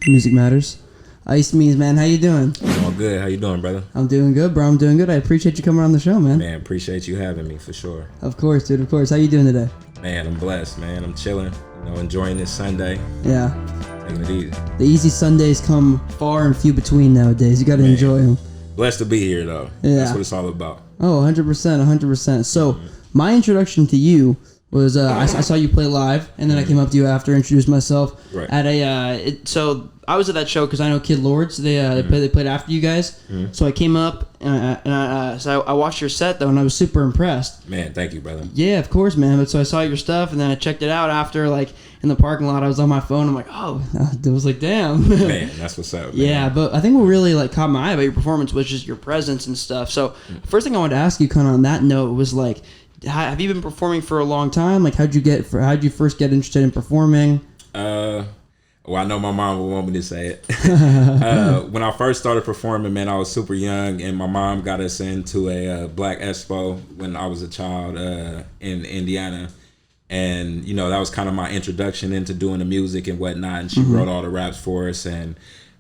Music matters. Ice Meez, man, how you doing? I'm all good. How you doing, brother? I'm doing good, bro. I'm doing good. I appreciate you coming on the show, man. Man, appreciate you having me, for sure. Of course, dude. Of course. How you doing today? Man, I'm blessed, man. I'm chilling, enjoying this Sunday. Yeah. Taking it easy. The easy Sundays come far and few between nowadays. You got to enjoy them. Blessed to be here, though. Yeah. That's what it's all about. Oh, 100%, 100%. So, my introduction to you was I saw you play live, and then I came up to you after, introduced myself. Right. At a so I was at that show because I know Kid Lords. They played after you guys. So I came up and I watched your set though, and I was super impressed. Man, thank you, brother. Yeah, of course, man. But so I saw your stuff, and then I checked it out after, like in the parking lot. I was on my phone. I'm like, oh, I was like, damn. Man, that's what's up. Man. Yeah, but I think what really like caught my eye about your performance was just your presence and stuff. So first thing I wanted to ask you, kind of on that note, was like, have you been performing for a long time? Like, how'd you first get interested in performing? Well, I know my mom would want me to say it. When I first started performing, man, I was super young, and my mom got us into a Black Expo when I was a child in Indiana. And, that was kind of my introduction into doing the music and whatnot. And she wrote all the raps for us, and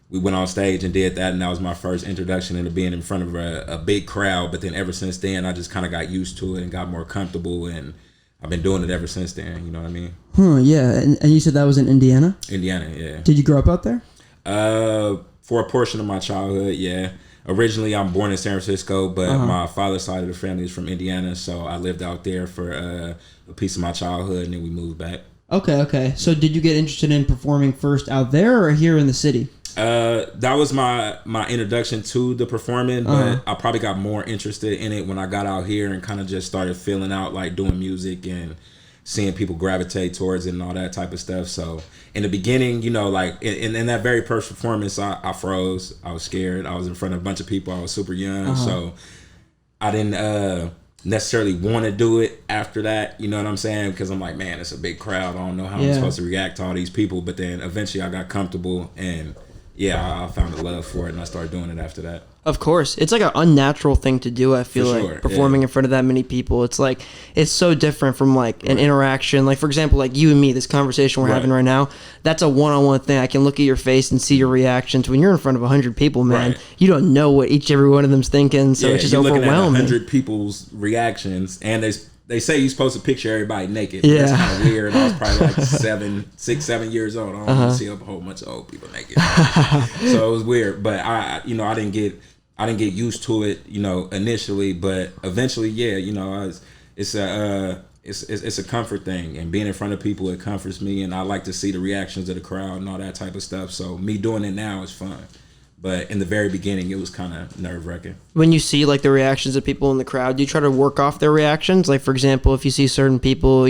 we went on stage and did that, and that was my first introduction into being in front of a big crowd. But then ever since then, I just kind of got used to it and got more comfortable, and I've been doing it ever since then. You know what I mean? Yeah. And you said that was in Indiana? Indiana, yeah. Did you grow up out there? For a portion of my childhood, yeah. Originally, I'm born in San Francisco, but my father's side of the family is from Indiana, so I lived out there for a piece of my childhood, and then we moved back. Okay. So did you get interested in performing first out there or here in the city? That was my introduction to the performing, but I probably got more interested in it when I got out here and kind of just started feeling out, like doing music and seeing people gravitate towards it and all that type of stuff. So in the beginning, like in that very first performance, I froze. I was scared. I was in front of a bunch of people. I was super young, so I didn't necessarily want to do it after that. You know what I'm saying? Because I'm like, man, it's a big crowd. I don't know how I'm supposed to react to all these people. But then eventually I got comfortable, and I found a love for it, and I started doing it after that. Of course. It's like an unnatural thing to do, I feel like, performing in front of that many people. It's like, it's so different from like an interaction. Like, for example, like you and me, this conversation we're having right now, that's a one-on-one thing. I can look at your face and see your reactions. When you're in front of 100 people, man, you don't know what every one of them's thinking, so it's just overwhelming. You're looking at 100 people's reactions, and they say you're supposed to picture everybody naked. Yeah. That's kind of weird. I was probably like 6, 7 years old. I don't want to see a whole bunch of old people naked. So it was weird. But I didn't get used to it, initially. But eventually, it's a comfort thing. And being in front of people, it comforts me. And I like to see the reactions of the crowd and all that type of stuff. So me doing it now is fun. But in the very beginning, it was kind of nerve-wracking. When you see, like, the reactions of people in the crowd, do you try to work off their reactions? Like, for example, if you see certain people,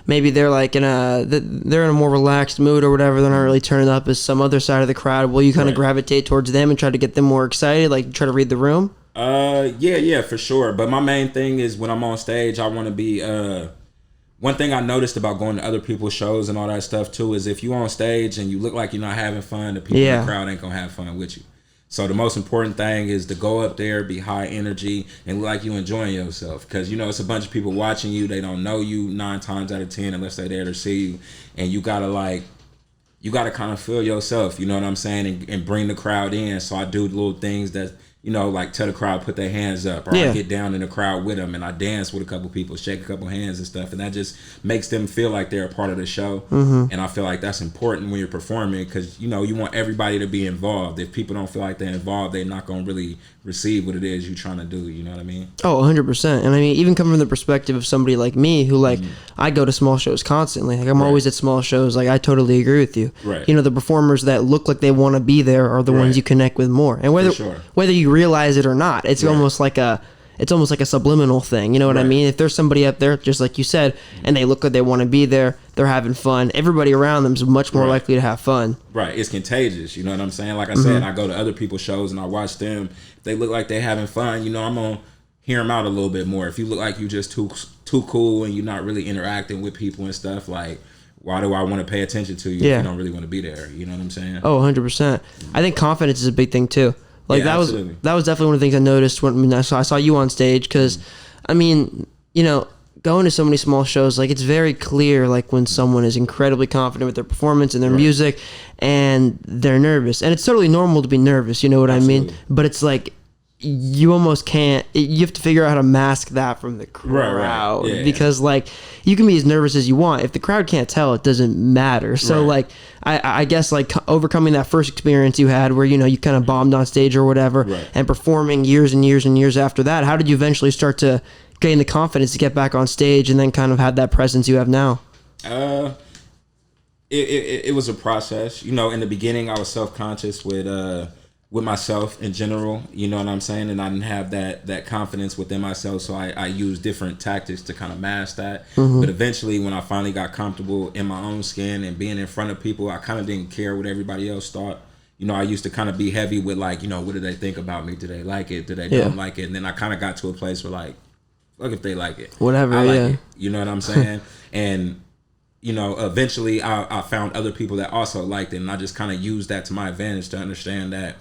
maybe they're, like, they're in a more relaxed mood or whatever, they're not really turning up as some other side of the crowd. Will you kind of gravitate towards them and try to get them more excited? Like, try to read the room? Yeah, for sure. But my main thing is when I'm on stage, I want to be... One thing I noticed about going to other people's shows and all that stuff too is if you on stage and you look like you're not having fun, the people in the crowd ain't gonna have fun with you. So the most important thing is to go up there, be high energy, and look like you enjoying yourself. Because it's a bunch of people watching you. They don't know you 9 times out of 10 unless they're there to see you, and you gotta kind of feel yourself. You know what I'm saying, and bring the crowd in. So I do little things that. Like tell the crowd put their hands up, or I get down in the crowd with them and I dance with a couple people, shake a couple hands and stuff, and that just makes them feel like they're a part of the show. And I feel like that's important when you're performing because you want everybody to be involved. If people don't feel like they're involved, they're not gonna really receive what it is you're trying to do. You know what I mean? Oh, 100%. And I mean, even coming from the perspective of somebody like me who I go to small shows constantly. Like I'm always at small shows. Like I totally agree with you. Right. The performers that look like they want to be there are the ones you connect with more. And whether you realize it or not, it's almost like a subliminal thing. You know what I mean? If there's somebody up there, just like you said, and they look like they want to be there, they're having fun, everybody around them is much more likely to have fun. Right. It's contagious. You know what I'm saying? Like I said, I go to other people's shows and I watch them. If they look like they're having fun, I'm going to hear them out a little bit more. If you look like you just too cool and you're not really interacting with people and stuff, like, why do I want to pay attention to you if you don't really want to be there? You know what I'm saying? Oh, 100%. I think confidence is a big thing too. Like that was definitely one of the things I noticed when I saw you on stage because, going to so many small shows, like it's very clear like when someone is incredibly confident with their performance and their music and they're nervous. And it's totally normal to be nervous, you know what I mean? But it's like you almost can't, you have to figure out how to mask that from the crowd. Because like you can be as nervous as you want. If the crowd can't tell, it doesn't matter. So like I guess like overcoming that first experience you had where, you know, you kind of bombed on stage or whatever and performing years and years and years after that, how did you eventually start to gain the confidence to get back on stage and then kind of have that presence you have now? It was a process. You know, in the beginning I was self-conscious with myself in general, you know what I'm saying? And I didn't have that confidence within myself, so I used different tactics to kind of mask that. But eventually when I finally got comfortable in my own skin and being in front of people, I kind of didn't care what everybody else thought. You know, I used to kind of be heavy with like, you know, what do they think about me? Do they like it? Do they don't like it? And then I kind of got to a place where like, fuck if they like it. Whatever, I like it. You know what I'm saying? And, you know, eventually I found other people that also liked it. And I just kind of used that to my advantage to understand that,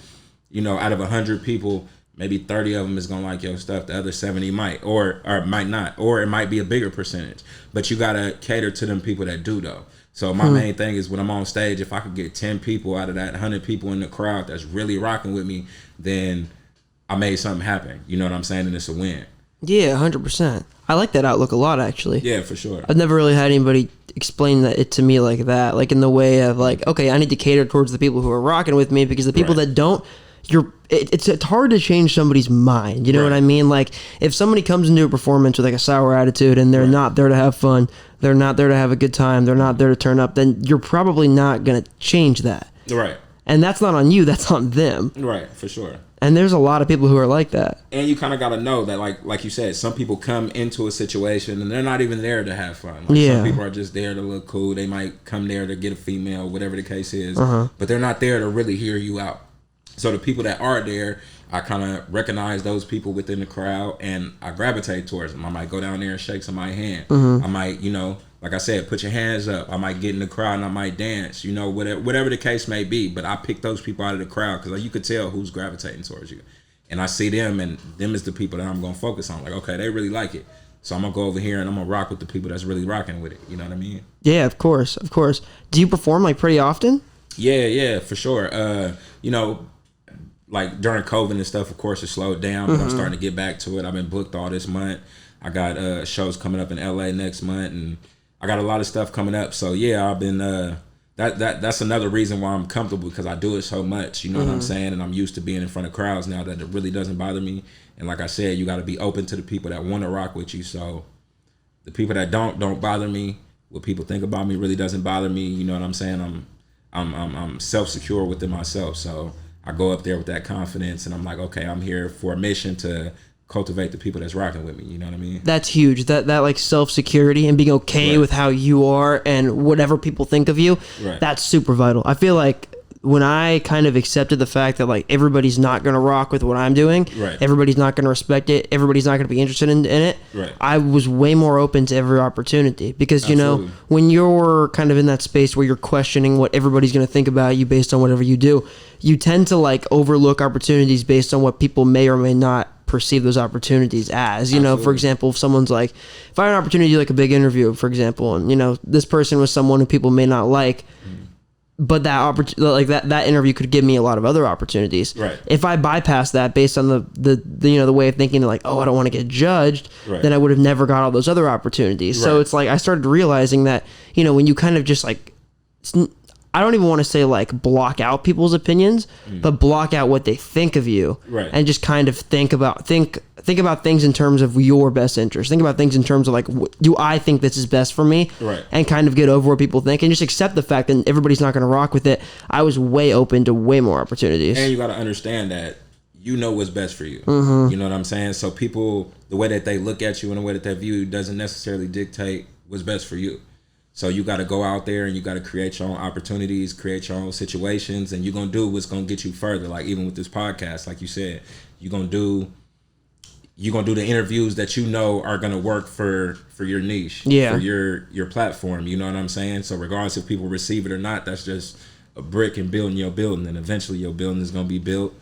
you know, out of 100 people, maybe 30 of them is going to like your stuff. The other 70 might or might not. Or it might be a bigger percentage. But you got to cater to them people that do, though. So my main thing is when I'm on stage, if I could get 10 people out of that 100 people in the crowd that's really rocking with me, then I made something happen. You know what I'm saying? And it's a win. Yeah, 100%. I like that outlook a lot, actually. Yeah, for sure. I've never really had anybody explain it to me like that. Like in the way of like, okay, I need to cater towards the people who are rocking with me because the people that don't, it's hard to change somebody's mind. You know what I mean? Like if somebody comes into a performance with like a sour attitude and they're not there to have fun, they're not there to have a good time, they're not there to turn up, then you're probably not going to change that. Right. And that's not on you, that's on them. Right, for sure. And there's a lot of people who are like that. And you kind of got to know that, like you said, some people come into a situation and they're not even there to have fun. Like some people are just there to look cool. They might come there to get a female, whatever the case is. But they're not there to really hear you out. So the people that are there, I kind of recognize those people within the crowd and I gravitate towards them. I might go down there and shake somebody's hand. I might, you know, like I said, put your hands up. I might get in the crowd and I might dance, you know, whatever the case may be. But I pick those people out of the crowd because you could tell who's gravitating towards you. And I see them, and them is the people that I'm going to focus on. Like, okay, they really like it. So I'm going to go over here and I'm going to rock with the people that's really rocking with it. You know what I mean? Yeah, of course. Of course. Do you perform like pretty often? Yeah, for sure. You know, like during COVID and stuff, of course, it slowed down, but I'm starting to get back to it. I've been booked all this month. I got shows coming up in LA next month, and I got a lot of stuff coming up. So yeah, I've been that's another reason why I'm comfortable because I do it so much. You know what I'm saying? And I'm used to being in front of crowds now that it really doesn't bother me. And like I said, you got to be open to the people that want to rock with you. So the people that don't bother me. What people think about me really doesn't bother me. You know what I'm saying? I'm self-secure within myself. So I go up there with that confidence, and I'm like, okay, I'm here for a mission to cultivate the people that's rocking with me. You know what I mean? That's huge. That like self-security and being okay with how you are and whatever people think of you. That's super vital. I feel like when I kind of accepted the fact that like everybody's not going to rock with what I'm doing, everybody's not going to respect it, everybody's not going to be interested in it, I was way more open to every opportunity because, you know, when you're kind of in that space where you're questioning what everybody's going to think about you based on whatever you do, you tend to like overlook opportunities based on what people may or may not perceive those opportunities as. You know, for example, if someone's like, if I had an opportunity to do like a big interview, for example, and you know, this person was someone who people may not like, but that interview could give me a lot of other opportunities. If I bypass that based on the you know, the way of thinking like, oh, I don't want to get judged, then I would have never got all those other opportunities. So it's like I started realizing that, you know, when you kind of just like, I don't even want to say like block out people's opinions, but block out what they think of you, and just kind of think about things in terms of your best interest. Think about things in terms of like, do I think this is best for me? And kind of get over what people think and just accept the fact that everybody's not going to rock with it. I was way open to way more opportunities. And you got to understand that you know what's best for you. You know what I'm saying? So people, the way that they look at you and the way that they view you doesn't necessarily dictate what's best for you. So you got to go out there and you got to create your own opportunities, create your own situations, and you're going to do what's going to get you further. Like even with this podcast, like you said, you're going to do the interviews that you know are going to work for your niche, for your platform. You know what I'm saying? So regardless if people receive it or not, that's just a brick in building your building, and eventually your building is going to be built.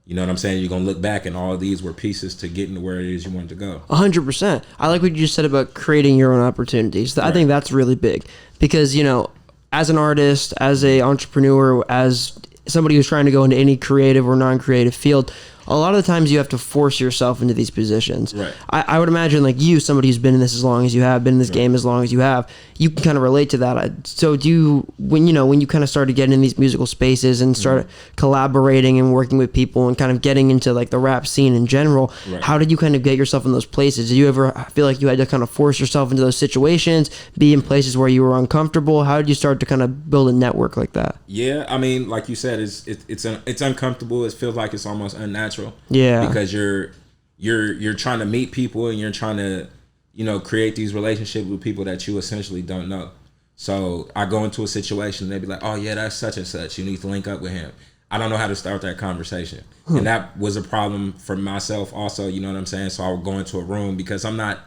You know what I'm saying? You're gonna look back, and all of these were pieces to getting to where it is you wanted to go. 100%. I like what you just said about creating your own opportunities. I think that's really big because, you know, as an artist, as a entrepreneur, as somebody who's trying to go into any creative or non-creative field, a lot of the times you have to force yourself into these positions. Right. I would imagine like you, somebody who's been in this as long as you have, been in this game as long as you have, you can kind of relate to that. So do you, when you kind of started getting in these musical spaces and started collaborating and working with people and kind of getting into like the rap scene in general, how did you kind of get yourself in those places? Did you ever feel like you had to kind of force yourself into those situations, be in places where you were uncomfortable? How did you start to kind of build a network like that? Yeah, I mean, like you said, it's uncomfortable. It feels like it's almost unnatural. Yeah, because you're trying to meet people and you're trying to, you know, create these relationships with people that you essentially don't know. So I go into a situation and they be like, oh yeah, that's such and such, you need to link up with him. I don't know how to start that conversation. And that was a problem for myself also, you know what I'm saying? So I would go into a room because I'm not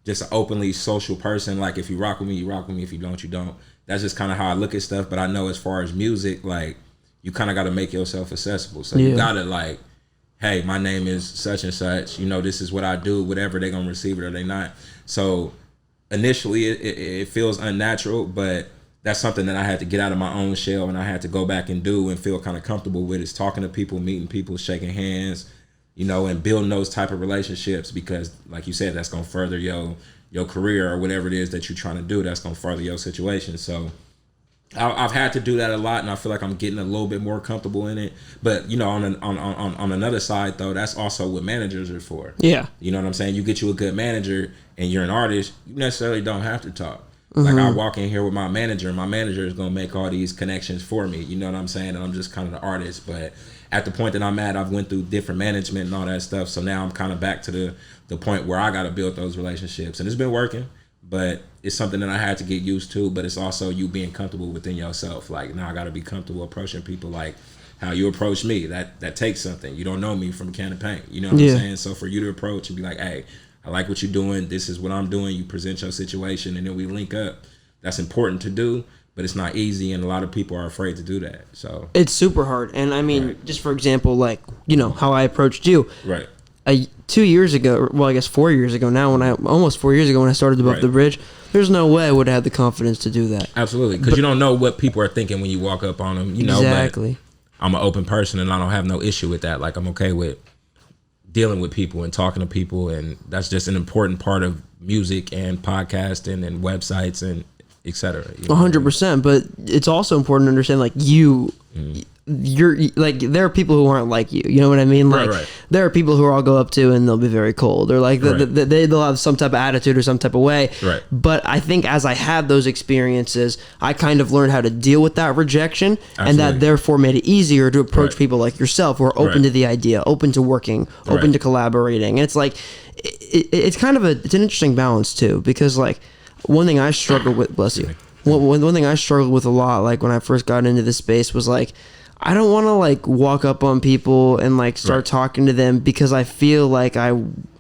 just an openly social person. Like if you rock with me, you rock with me. If you don't, you don't. That's just kind of how I look at stuff. But I know as far as music, like you kind of got to make yourself accessible. So you got to like, hey, my name is such and such, you know, this is what I do, whatever, they're going to receive it or they not. So initially it feels unnatural, but that's something that I had to get out of my own shell and I had to go back and do and feel kind of comfortable with, is talking to people, meeting people, shaking hands, you know, and building those type of relationships because like you said, that's going to further your career or whatever it is that you're trying to do, that's going to further your situation. So I've had to do that a lot, and I feel like I'm getting a little bit more comfortable in it. But you know, on another side, though, that's also what managers are for. Yeah, you know what I'm saying. You get you a good manager, and you're an artist. You necessarily don't have to talk. Like I walk in here with my manager, and my manager is gonna make all these connections for me. You know what I'm saying? And I'm just kind of the artist. But at the point that I'm at, I've went through different management and all that stuff. So now I'm kind of back to the point where I got to build those relationships, and it's been working. But it's something that I had to get used to, but it's also you being comfortable within yourself. Like now I got to be comfortable approaching people like how you approach me. That takes something. You don't know me from a can of paint. You know what I'm saying? So for you to approach and be like, hey, I like what you're doing. This is what I'm doing. You present your situation and then we link up. That's important to do, but it's not easy. And a lot of people are afraid to do that. So it's super hard. And I mean, just for example, like, you know, how I approached you. Right. 2 years ago, well, I guess 4 years ago now, almost 4 years ago when I started Above the Bridge, there's no way I would have had the confidence to do that. Absolutely, because you don't know what people are thinking when you walk up on them, you know. Exactly. But I'm an open person and I don't have no issue with that. Like I'm okay with dealing with people and talking to people, and that's just an important part of music and podcasting and websites and etc. 100%, but it's also important to understand like you're like there are people who aren't like you know what I mean, like there are people who I'll go up to and they'll be very cold or like they'll have some type of attitude or some type of way, but I think as I had those experiences I kind of learned how to deal with that rejection. Absolutely. And that therefore made it easier to approach people like yourself who are open to the idea, open to working, open to collaborating. And it's like it's kind of it's an interesting balance too, because like one thing I struggled with, bless you, one thing I struggled with a lot, like when I first got into this space, was like I don't want to like walk up on people and like start talking to them because I feel like I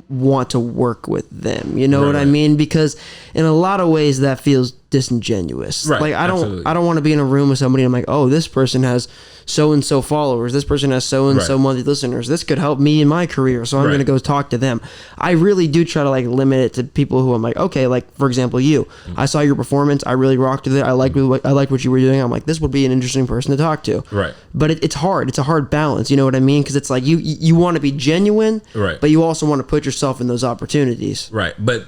want to work with them. You know what I mean? Because in a lot of ways that feels disingenuous. Like I don't want to be in a room with somebody and I'm like, oh, this person has so and so followers, this person has so and so monthly listeners, this could help me in my career, so I'm going to go talk to them. I really do try to like limit it to people who I'm like, okay, like for example you, I saw your performance, I really rocked with it, I liked what you were doing, I'm like, this would be an interesting person to talk to. But it's hard, it's a hard balance, you know what I mean? Because it's like you want to be genuine, but you also want to put yourself in those opportunities. But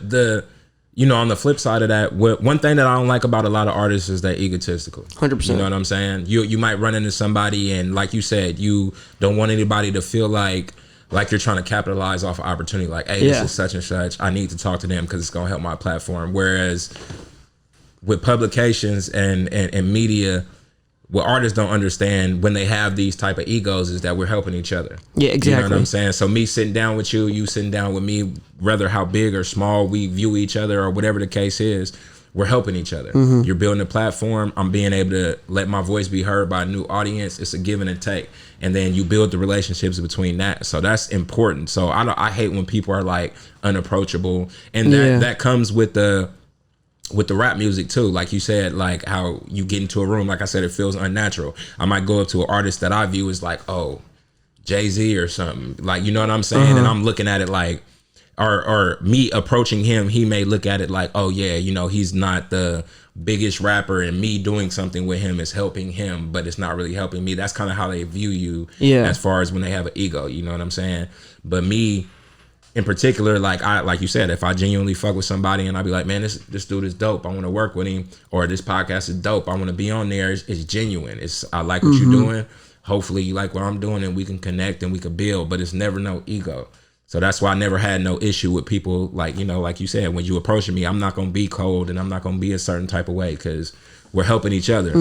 you know, on the flip side of that, one thing that I don't like about a lot of artists is they're egotistical. 100%. You know what I'm saying? You might run into somebody and like you said, you don't want anybody to feel like you're trying to capitalize off an opportunity. Like, hey, this is such and such. I need to talk to them because it's going to help my platform. Whereas with publications and media, what artists don't understand when they have these type of egos is that we're helping each other. Yeah, exactly. You know what I'm saying? So me sitting down with you sitting down with me, whether how big or small we view each other or whatever the case is, we're helping each other. You're building a platform. I'm being able to let my voice be heard by a new audience. It's a give and take. And then you build the relationships between that. So that's important. So I hate when people are like unapproachable. And that comes with the rap music too, like you said, like how you get into a room, like I said, it feels unnatural. I might go up to an artist that I view as like, oh, Jay-Z or something. Like, you know what I'm saying? And I'm looking at it like, or me approaching him, he may look at it like, oh yeah, you know, he's not the biggest rapper, and me doing something with him is helping him, but it's not really helping me. That's kind of how they view you, as far as when they have an ego, you know what I'm saying? But me in particular, like you said, if I genuinely fuck with somebody and I be like, man, this dude is dope, I want to work with him, or this podcast is dope, I want to be on there, it's genuine, I like what you're doing, hopefully you like what I'm doing, and we can connect and we can build, but it's never no ego. So that's why I never had no issue with people, like, you know, like you said, when you approaching me, I'm not going to be cold and I'm not going to be a certain type of way, because we're helping each other.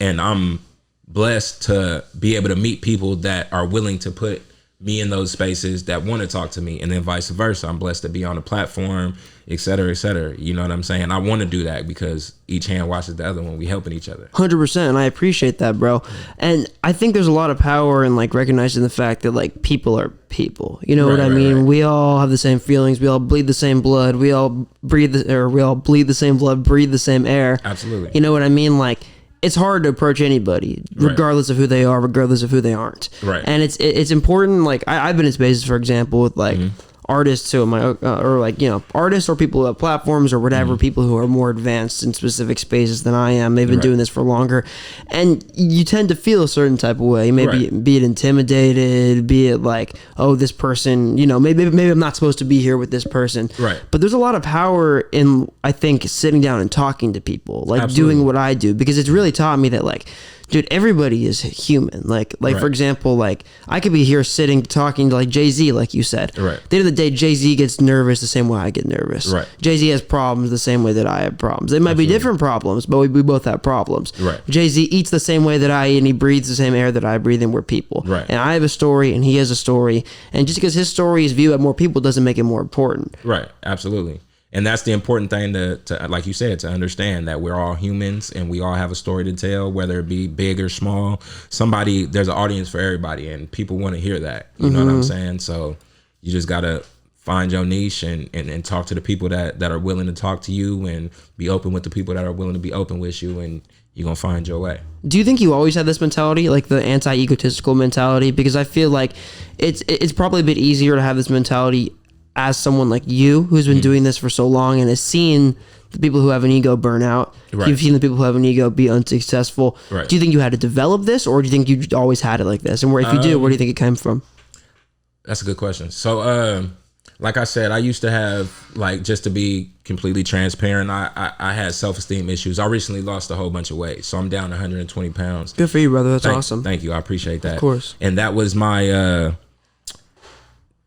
And I'm blessed to be able to meet people that are willing to put me in those spaces, that want to talk to me, and then vice versa. I'm blessed to be on a platform, et cetera, et cetera. You know what I'm saying? I want to do that because each hand washes the other when we helping each other. 100%. And I appreciate that, bro. And I think there's a lot of power in like recognizing the fact that like people are people. You know what I mean? Right. We all have the same feelings. We all bleed the same blood. We all bleed the same blood, breathe the same air. Absolutely. You know what I mean? Like, it's hard to approach anybody, regardless of who they are, regardless of who they aren't. Right. And it's important. Like I've been in spaces, for example, with like artists who or like, you know, artists or people who have platforms or whatever, people who are more advanced in specific spaces than I am. They've been doing this for longer, and you tend to feel a certain type of way. Maybe be it intimidated, be it like, oh, this person, you know, maybe I'm not supposed to be here with this person. Right. But there's a lot of power in, I think, sitting down and talking to people, like doing what I do, because it's really taught me that like, dude, everybody is human. Like for example, like I could be here sitting talking to like Jay-Z, like you said. Right. At the end of the day, Jay-Z gets nervous the same way I get nervous. Right. Jay-Z has problems the same way that I have problems. They might be different problems, but we both have problems. Right. Jay-Z eats the same way that I eat, and he breathes the same air that I breathe, and we're people. Right. And I have a story, and he has a story. And just because his story is viewed by more people doesn't make it more important. Right. Absolutely. And that's the important thing to, like you said, to understand that we're all humans and we all have a story to tell, whether it be big or small. There's an audience for everybody, and people want to hear that. You know what I'm saying? So you just got to find your niche and talk to the people that are willing to talk to you, and be open with the people that are willing to be open with you, and you're going to find your way. Do you think you always had this mentality, like the anti-egotistical mentality? Because I feel like it's probably a bit easier to have this mentality as someone like you who's been doing this for so long and has seen the people who have an ego burn out. You've seen the people who have an ego be unsuccessful. Do you think you had to develop this, or do you think you always had it like this? And if you do, where do you think it came from? That's a good question. So like I said, I used to have, like, just to be completely transparent, I had self-esteem issues. I recently lost a whole bunch of weight, so I'm down 120 pounds. Good for you, brother. That's awesome. Thank you. I appreciate that. Of course. And that was my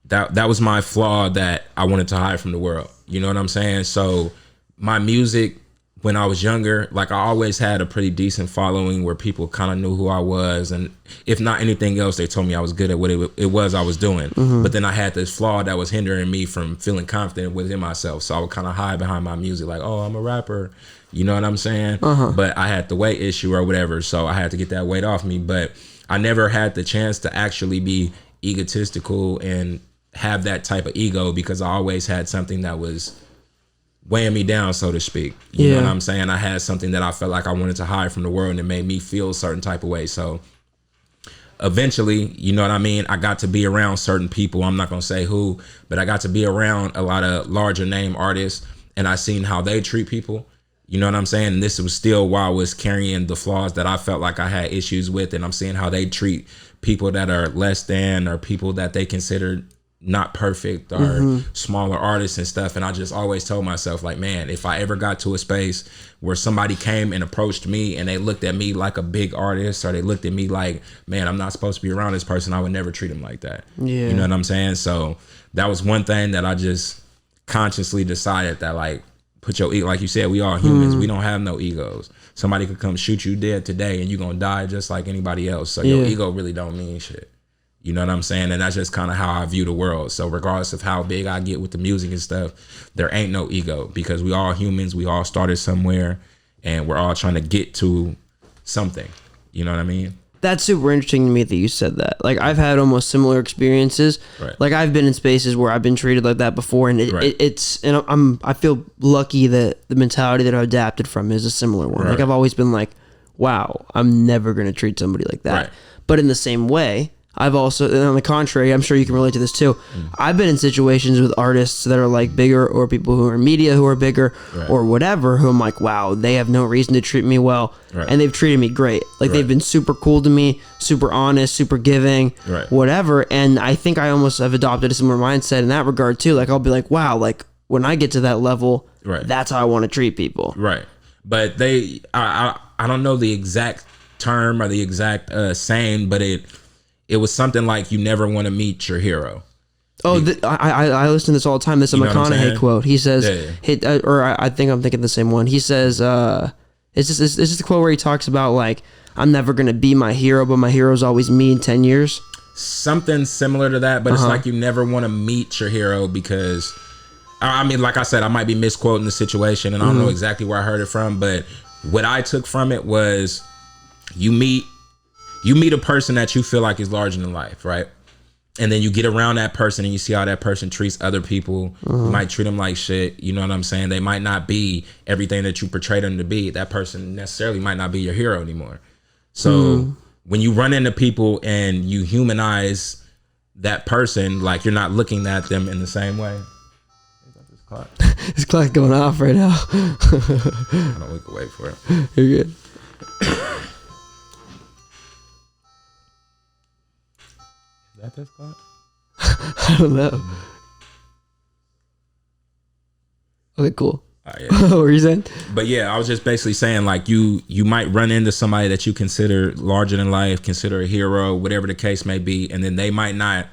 that was my flaw that I wanted to hide from the world. You know what I'm saying? So my music, when I was younger, like, I always had a pretty decent following where people kind of knew who I was, and if not anything else, they told me I was good at what it was I was doing. But then I had this flaw that was hindering me from feeling confident within myself, so I would kind of hide behind my music, like, oh, I'm a rapper, you know what I'm saying? But I had the weight issue or whatever, so I had to get that weight off me. But I never had the chance to actually be egotistical and have that type of ego, because I always had something that was weighing me down, so to speak. You know what I'm saying? I had something that I felt like I wanted to hide from the world, and it made me feel a certain type of way. So eventually, you know what I mean, I got to be around certain people. I'm not going to say who, but I got to be around a lot of larger name artists, and I seen how they treat people. You know what I'm saying? And this was still while I was carrying the flaws that I felt like I had issues with, and I'm seeing how they treat people that are less than, or people that they consider not perfect, or smaller artists and stuff. And I just always told myself, like, man, if I ever got to a space where somebody came and approached me and they looked at me like a big artist, or they looked at me like, man, I'm not supposed to be around this person, I would never treat them like that. You know what I'm saying? So that was one thing that I just consciously decided, that, like, put your ego, like you said, we all humans, we don't have no egos. Somebody could come shoot you dead today and you're gonna die just like anybody else. So your ego really don't mean shit. You know what I'm saying? And that's just kind of how I view the world. So regardless of how big I get with the music and stuff, there ain't no ego, because we all humans. We all started somewhere, and we're all trying to get to something. You know what I mean? That's super interesting to me that you said that. Like, I've had almost similar experiences. Like, I've been in spaces where I've been treated like that before, and I feel lucky that the mentality that I adapted from is a similar one. Like, I've always been like, wow, I'm never going to treat somebody like that. But in the same way, I've also, and on the contrary, I'm sure you can relate to this too. I've been in situations with artists that are like bigger, or people who are in media who are bigger, or whatever, who I'm like, wow, they have no reason to treat me well, and they've treated me great. Like they've been super cool to me, super honest, super giving, whatever. And I think I almost have adopted a similar mindset in that regard too. Like I'll be like, wow, like when I get to that level, that's how I want to treat people. Right. But I don't know the exact term or the exact saying, but it was something like, you never want to meet your hero. Oh, I listen to this all the time. This is a McConaughey quote. He says, I think I'm thinking the same one. He says, is this the quote where he talks about like, I'm never going to be my hero, but my hero's always me in 10 years? Something similar to that, but it's like you never want to meet your hero because, I mean, like I said, I might be misquoting the situation and I don't know exactly where I heard it from, but what I took from it was you meet a person that you feel like is larger than life, right? And then you get around that person and you see how that person treats other people. You might treat them like shit. You know what I'm saying? They might not be everything that you portray them to be. That person necessarily might not be your hero anymore. So when you run into people and you humanize that person, like you're not looking at them in the same way. This clock. This clock's going off right now. I don't look away for it. You're good. This clock? I don't know. Okay, cool. Yeah. What were you saying? But yeah, I was just basically saying like you might run into somebody that you consider larger than life, consider a hero, whatever the case may be, and then they might not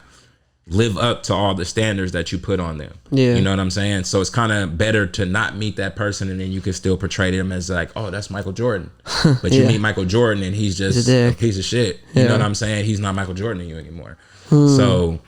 live up to all the standards that you put on them. Yeah. You know what I'm saying? So it's kind of better to not meet that person and then you can still portray them as like, oh, that's Michael Jordan. But you meet Michael Jordan and he's just a piece of shit. You know what I'm saying? He's not Michael Jordan to you anymore. So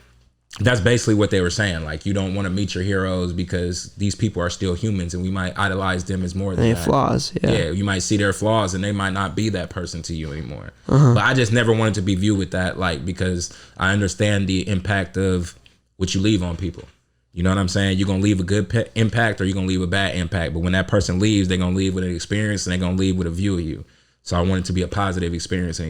that's basically what they were saying. Like, you don't want to meet your heroes because these people are still humans and we might idolize them as more than that. Flaws. Yeah, you might see their flaws and they might not be that person to you anymore. But I just never wanted to be viewed with that, like, because I understand the impact of what you leave on people. You know what I'm saying? You're going to leave a good impact or you're going to leave a bad impact. But when that person leaves, they're going to leave with an experience and they're going to leave with a view of you. So I want it to be a positive experience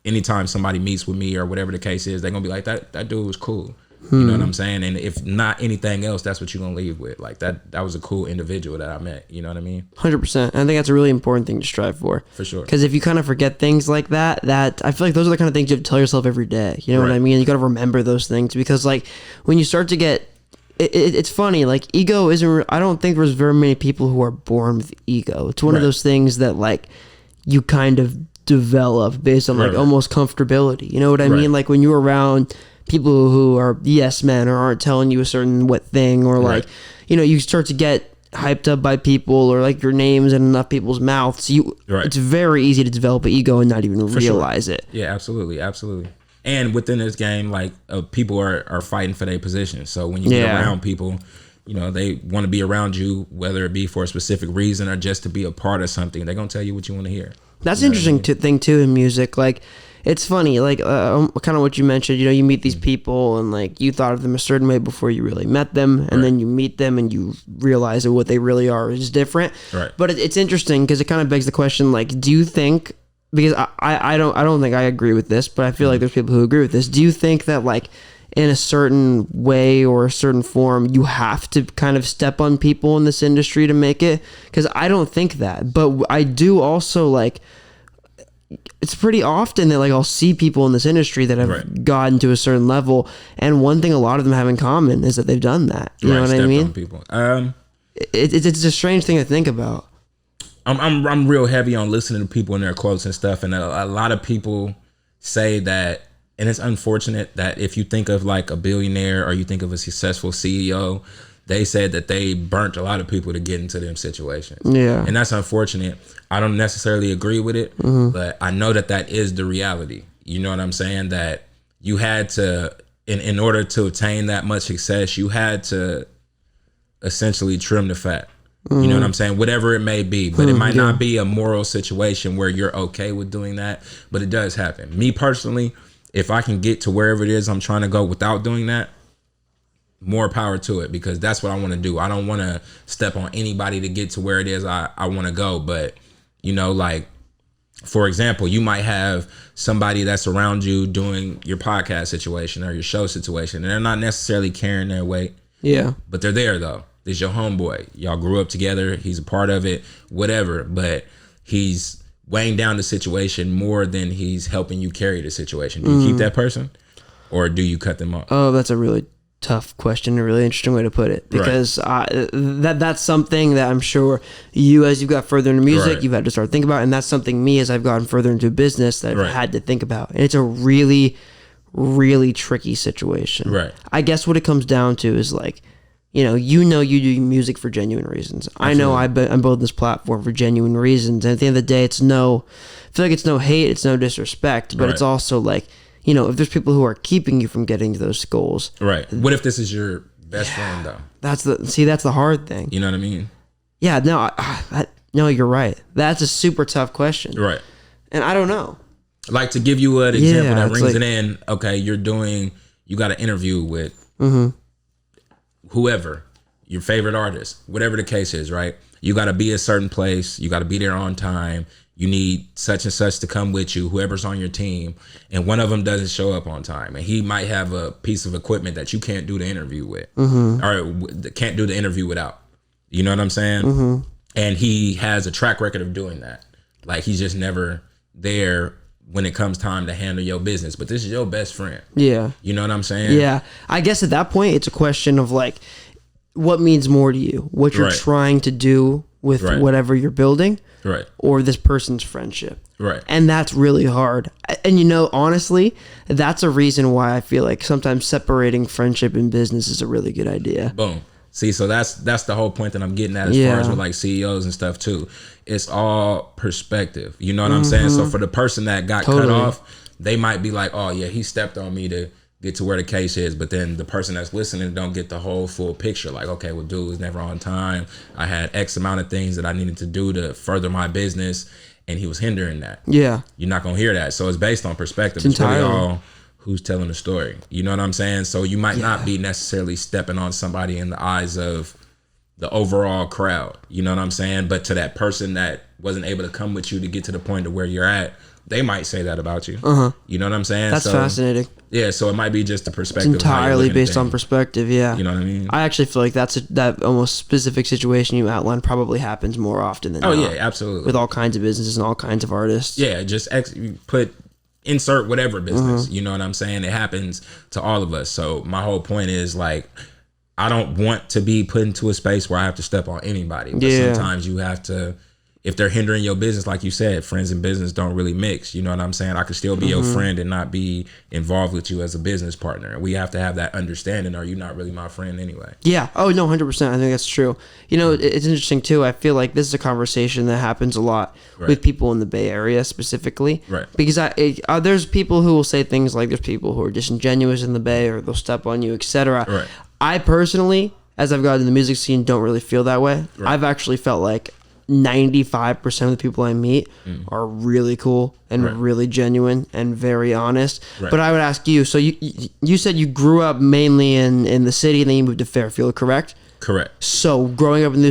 anytime somebody meets with me or whatever the case is, they're gonna be like, that dude was cool. You know what I'm saying? And if not anything else, that's what you're gonna leave with. Like that was a cool individual that I met. You know what I mean? 100%. I think that's a really important thing to strive for. For sure. Because if you kind of forget things like that I feel like those are the kind of things you have to tell yourself every day. You know what I mean? You got to remember those things because like when you start to get, it's funny, like ego isn't, I don't think there's very many people who are born with ego. It's one of those things that like you kind of develop based on like almost comfortability. You know what I mean? Like when you're around people who are yes men or aren't telling you a certain what thing or like, you know, you start to get hyped up by people or like your name's in enough people's mouths. It's very easy to develop an ego and not even realize it. Yeah, absolutely. And within this game, like people are fighting for their position. So when you get around people, you know, they want to be around you, whether it be for a specific reason or just to be a part of something. They're going to tell you what you want to hear. That's an interesting thing too in music. Like, it's funny, like kind of what you mentioned, you know, you meet these people and like you thought of them a certain way before you really met them. And then you meet them and you realize that what they really are is different. But it's interesting because it kind of begs the question, like, do you think, because I don't think I agree with this, but I feel like there's people who agree with this. Do you think that like in a certain way or a certain form, you have to kind of step on people in this industry to make it? Because I don't think that, but I do also like, it's pretty often that like I'll see people in this industry that have gotten to a certain level, and one thing a lot of them have in common is that they've done that. You know what I mean? People. It's a strange thing to think about. I'm real heavy on listening to people and their quotes and stuff, and a lot of people say that. And it's unfortunate that if you think of like a billionaire or you think of a successful CEO, they said that they burnt a lot of people to get into them situations. Yeah. And that's unfortunate. I don't necessarily agree with it, but I know that is the reality. You know what I'm saying? That you had to, in order to attain that much success, you had to essentially trim the fat. You know what I'm saying? Whatever it may be, but it might not be a moral situation where you're okay with doing that, but it does happen. Me personally, if I can get to wherever it is I'm trying to go without doing that, more power to it, because that's what I want to do. I don't want to step on anybody to get to where it is I want to go. But, you know, like For example, you might have somebody that's around you doing your podcast situation or your show situation, and they're not necessarily carrying their weight. Yeah. But they're there though. This your homeboy. Y'all grew up together. He's a part of it, whatever. But he's weighing down the situation more than he's helping you carry the situation. Do you keep that person, or do you cut them off? Oh, that's a really tough question, a really interesting way to put it, because that's something that I'm sure you, as you've got further into music, you've had to start thinking about, and that's something me, as I've gotten further into business, that I've had to think about, and it's a really, really tricky situation. Right. I guess what it comes down to is like, you do music for genuine reasons. Absolutely. I know I'm building this platform for genuine reasons, and at the end of the day, I feel like it's no hate, it's no disrespect, but it's also like, if there's people who are keeping you from getting to those goals. Right. What if this is your best friend though? That's the hard thing. You know what I mean? Yeah, no, you're right. That's a super tough question. Right. And I don't know. Like, to give you an example that brings it in, okay, you got an interview with whoever, your favorite artist, whatever the case is, right? You got to be a certain place. You got to be there on time. You need such and such to come with you, whoever's on your team, and one of them doesn't show up on time, and he might have a piece of equipment that you can't do the interview with, or can't do the interview without. You know what I'm saying? And he has a track record of doing that. Like, he's just never there when it comes time to handle your business, but this is your best friend. Yeah. You know what I'm saying? Yeah. I guess at that point, it's a question of like, what means more to you? What you're trying to do with whatever you're building, or this person's friendship. Right. And that's really hard. And honestly, that's a reason why I feel like sometimes separating friendship and business is a really good idea. Boom. See, so that's the whole point that I'm getting at, as far as with like CEOs and stuff too. It's all perspective. You know what I'm saying? So for the person that got cut off, they might be like, oh yeah, he stepped on me to get to where the case is, but then the person that's listening don't get the whole full picture. Like, okay, well, dude was never on time. I had X amount of things that I needed to do to further my business, and he was hindering that. Yeah. You're not gonna hear that. So it's based on perspective. It's really all who's telling the story. You know what I'm saying? So you might not be necessarily stepping on somebody in the eyes of the overall crowd. You know what I'm saying? But to that person that wasn't able to come with you to get to the point of where you're at, they might say that about you. You know what I'm saying? That's fascinating. Yeah, so it might be just the perspective. It's entirely based on perspective, yeah. You know what I mean? I actually feel like that almost specific situation you outlined probably happens more often than not. Oh, yeah, absolutely. With all kinds of businesses and all kinds of artists. Yeah, just insert whatever business. You know what I'm saying? It happens to all of us. So my whole point is, like, I don't want to be put into a space where I have to step on anybody. But sometimes you have to, if they're hindering your business, like you said, friends and business don't really mix. You know what I'm saying? I could still be your friend and not be involved with you as a business partner. We have to have that understanding, or you're not really my friend anyway. Yeah. Oh, no, 100%. I think that's true. It's interesting too. I feel like this is a conversation that happens a lot with people in the Bay Area specifically. Right. Because there's people who will say things like, there's people who are disingenuous in the Bay, or they'll step on you, etc. Right. I personally, as I've gotten in the music scene, don't really feel that way. Right. I've actually felt like 95% of the people I meet are really cool and really genuine and very honest. Right. But I would ask you, so you said you grew up mainly in the city and then you moved to Fairfield, correct? Correct. So growing up in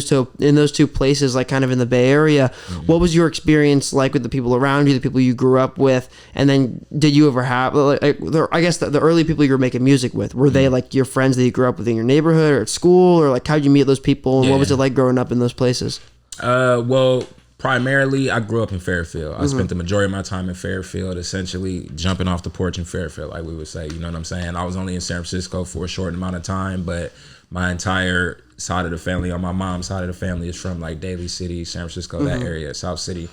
those two places, like kind of in the Bay Area, what was your experience like with the people around you, the people you grew up with? And then did you ever have, I guess the early people you were making music with, were they like your friends that you grew up with in your neighborhood or at school, or like how'd you meet those people? And what was it like growing up in those places? Well, primarily I grew up in Fairfield. I spent the majority of my time in Fairfield, essentially jumping off the porch in Fairfield, like we would say. You know what I'm saying? I was only in San Francisco for a short amount of time, but my entire side of the family, on my mom's side of the family, is from like Daly City, San Francisco, that area, South City.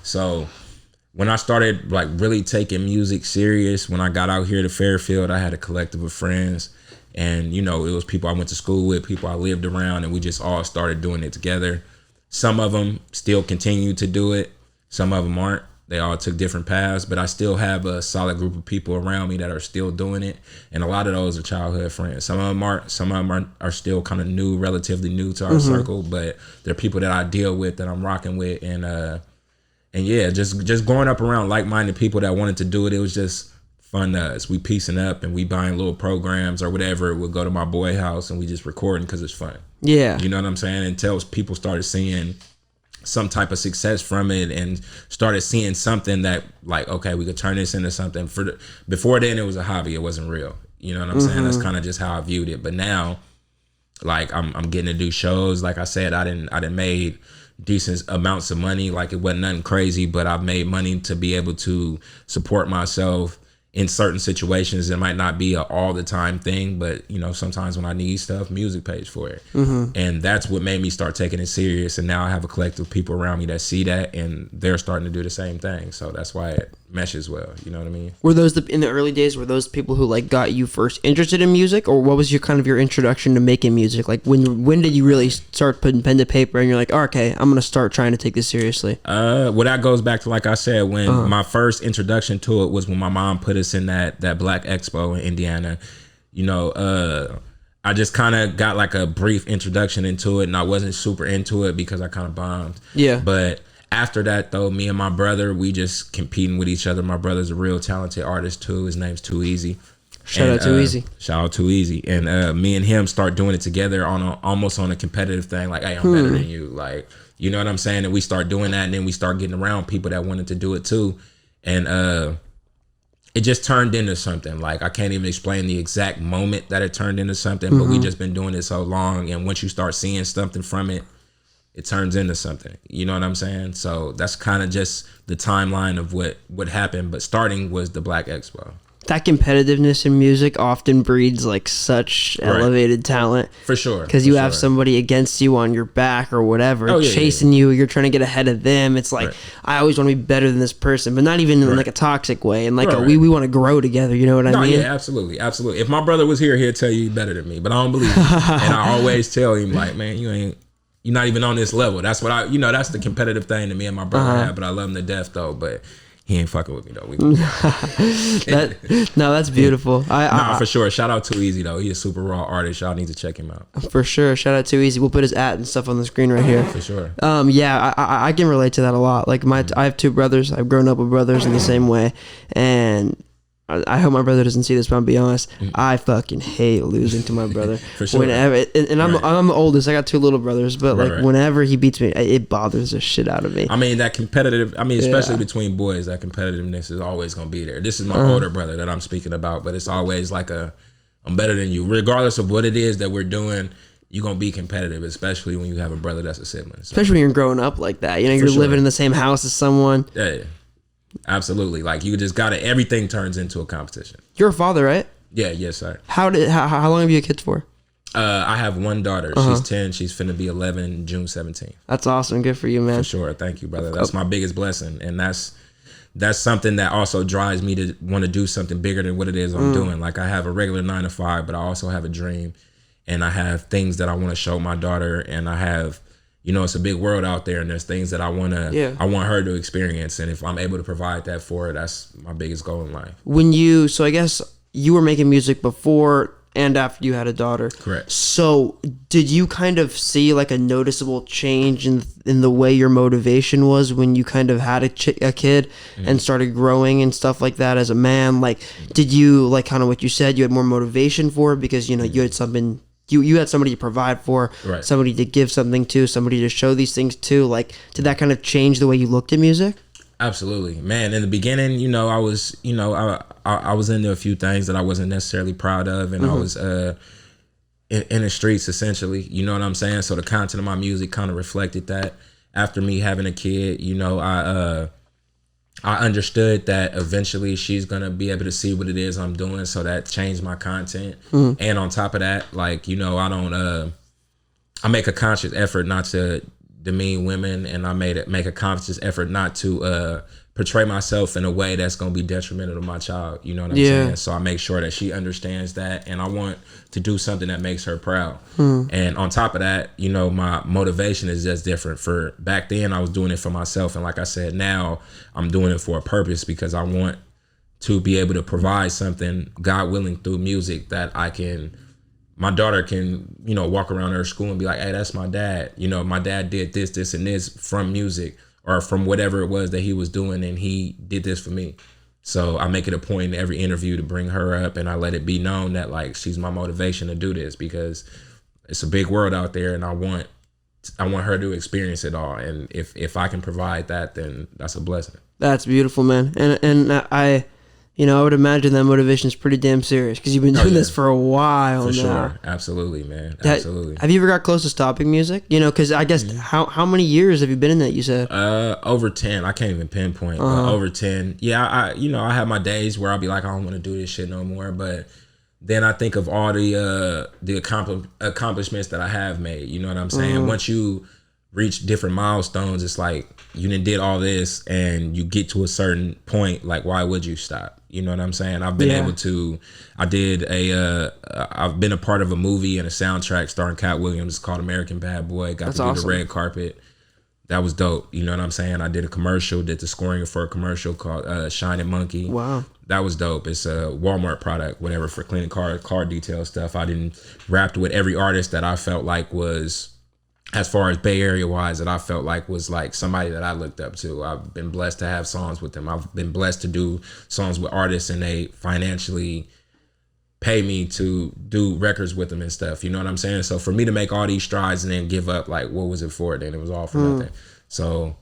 So when I started like really taking music serious, when I got out here to Fairfield, I had a collective of friends. And, it was people I went to school with, people I lived around, and we just all started doing it together. Some of them still continue to do it. Some of them aren't. They all took different paths, but I still have a solid group of people around me that are still doing it. And a lot of those are childhood friends. Some of them aren't. Some of them are still kind of new, relatively new to our circle, but they're people that I deal with, that I'm rocking with. And yeah, just growing up around like-minded people that wanted to do it, it was just fun to us. We piecing up and we buying little programs or whatever. We'll go to my boy house and we just recording because it's fun. Yeah. You know what I'm saying? Until people started seeing some type of success from it and started seeing something that like, okay, we could turn this into something. Before then, it was a hobby. It wasn't real. You know what I'm saying? That's kind of just how I viewed it. But now, like I'm getting to do shows. Like I said, I didn't made decent amounts of money. Like it wasn't nothing crazy, but I've made money to be able to support myself in certain situations. It might not be a all the time thing, but you know, sometimes when I need stuff, music pays for it. And that's what made me start taking it serious. And now I have a collective of people around me that see that and they're starting to do the same thing. So that's why it meshes well. You know what I mean? Were those in the early days, were those people who like got you first interested in music, or what was your kind of your introduction to making music? Like when did you really start putting pen to paper and you're like, oh, okay, I'm going to start trying to take this seriously? Well, that goes back to, like I said, when my first introduction to it was when my mom put us in that Black Expo in Indiana. You know, I just kind of got like a brief introduction into it, and I wasn't super into it because I kind of bombed. Yeah. But after that, though, me and my brother, we just competing with each other. My brother's a real talented artist too. His name's Too Easy. Shout out Too Easy. Shout out Too Easy. And me and him start doing it together on almost on a competitive thing. Like, hey, I'm better than you. Like, you know what I'm saying? And we start doing that, and then we start getting around people that wanted to do it too. And it just turned into something. Like, I can't even explain the exact moment that it turned into something, but we just been doing it so long. And once you start seeing something from it, it turns into something. You know what I'm saying? So that's kind of just the timeline of what happened. But starting was the Black Expo. That competitiveness in music often breeds like such elevated talent. For sure. Because you have somebody against you on your back or whatever, chasing you. You're trying to get ahead of them. It's like, I always want to be better than this person, but not even in like a toxic way. And like we want to grow together. You know what I mean? Yeah, absolutely. Absolutely. If my brother was here, he'd tell you he's better than me, but I don't believe him. And I always tell him like, man, you're not even on this level. That's what that's the competitive thing that me and my brother have, but I love him to death though. But he ain't fucking with me though. No, that's beautiful. For sure. Shout out Too Easy though. He's a super raw artist. Y'all need to check him out. For sure. Shout out Too Easy. We'll put his @ and stuff on the screen right here. For sure. Yeah, I can relate to that a lot. Like I have two brothers. I've grown up with brothers in the same way, and I hope my brother doesn't see this, but I'll be honest, I fucking hate losing to my brother. For sure. Whenever, and I'm the oldest. I got two little brothers, but whenever he beats me, it bothers the shit out of me. I mean, that competitive, especially between boys, that competitiveness is always going to be there. This is my older brother that I'm speaking about, but it's always like I'm better than you. Regardless of what it is that we're doing, you're going to be competitive, especially when you have a brother that's a sibling. So. Especially when you're growing up like that. You know, you're living in the same house as someone. Yeah. Absolutely. Like you just got to, everything turns into a competition. You're a father, right? Yeah, yes, sir. How long have you had kids for? I have one daughter. She's 10. She's finna be 11 June 17th. That's awesome. Good for you, man. For sure. Thank you, brother. That's my biggest blessing. And that's something that also drives me to want to do something bigger than what it is I'm doing. Like I have a regular 9 to 5, but I also have a dream, and I have things that I want to show my daughter, and I have, it's a big world out there, and there's things that I want her to experience. And if I'm able to provide that for her, that's my biggest goal in life. So I guess you were making music before and after you had a daughter. Correct. So did you kind of see like a noticeable change in the way your motivation was when you kind of had a kid and started growing and stuff like that as a man? Like, did you, like kind of what you said, you had more motivation for it because, you had something... You had somebody to provide for, somebody to give something to, somebody to show these things to. Like, did that kind of change the way you looked at music? Absolutely, man. In the beginning, I was, I was into a few things that I wasn't necessarily proud of, and I was in the streets essentially. You know what I'm saying? So the content of my music kind of reflected that. After me having a kid, I understood that eventually she's gonna be able to see what it is I'm doing, so that changed my content. And on top of that, like, I make a conscious effort not to demean women, and I make a conscious effort not to portray myself in a way that's gonna be detrimental to my child. You know what I'm saying? So I make sure that she understands that, and I want to do something that makes her proud. And on top of that, my motivation is just different. For back then, I was doing it for myself, and like I said, now I'm doing it for a purpose, because I want to be able to provide something, God willing, through music that my daughter can, walk around her school and be like, hey, that's my dad. My dad did this, and this from music, or from whatever it was that he was doing, and he did this for me. So I make it a point in every interview to bring her up, and I let it be known that like she's my motivation to do this, because it's a big world out there, and I want I want her to experience it all. And if I can provide that, then that's a blessing. That's beautiful, man. And I would imagine that motivation is pretty damn serious because you've been doing this for a while now. For sure. Absolutely, man. Absolutely. Have you ever got close to stopping music? Because I guess how many years have you been in that, you said? Over 10. I can't even pinpoint. But over 10. Yeah, I have my days where I'll be like, I don't want to do this shit no more. But then I think of all the accomplishments that I have made. You know what I'm saying? Once you reach different milestones, it's like you did all this and you get to a certain point, like why would you stop? You know what I'm saying? I've been able to, I've been a part of a movie and a soundtrack starring Cat Williams called American Bad Boy. Got to do the red carpet. That was dope. You know what I'm saying? I did a commercial, did the scoring for a commercial called Shining Monkey. Wow. That was dope. It's a Walmart product, whatever, for cleaning car detail stuff. I didn't rapped with every artist that I felt like was, as far as Bay Area wise, that I felt like was like somebody that I looked up to. I've been blessed to have songs with them. I've been blessed to do songs with artists and they financially pay me to do records with them and stuff. You know what I'm saying? So for me to make all these strides and then give up, like, what was it for? Then it was all for nothing. So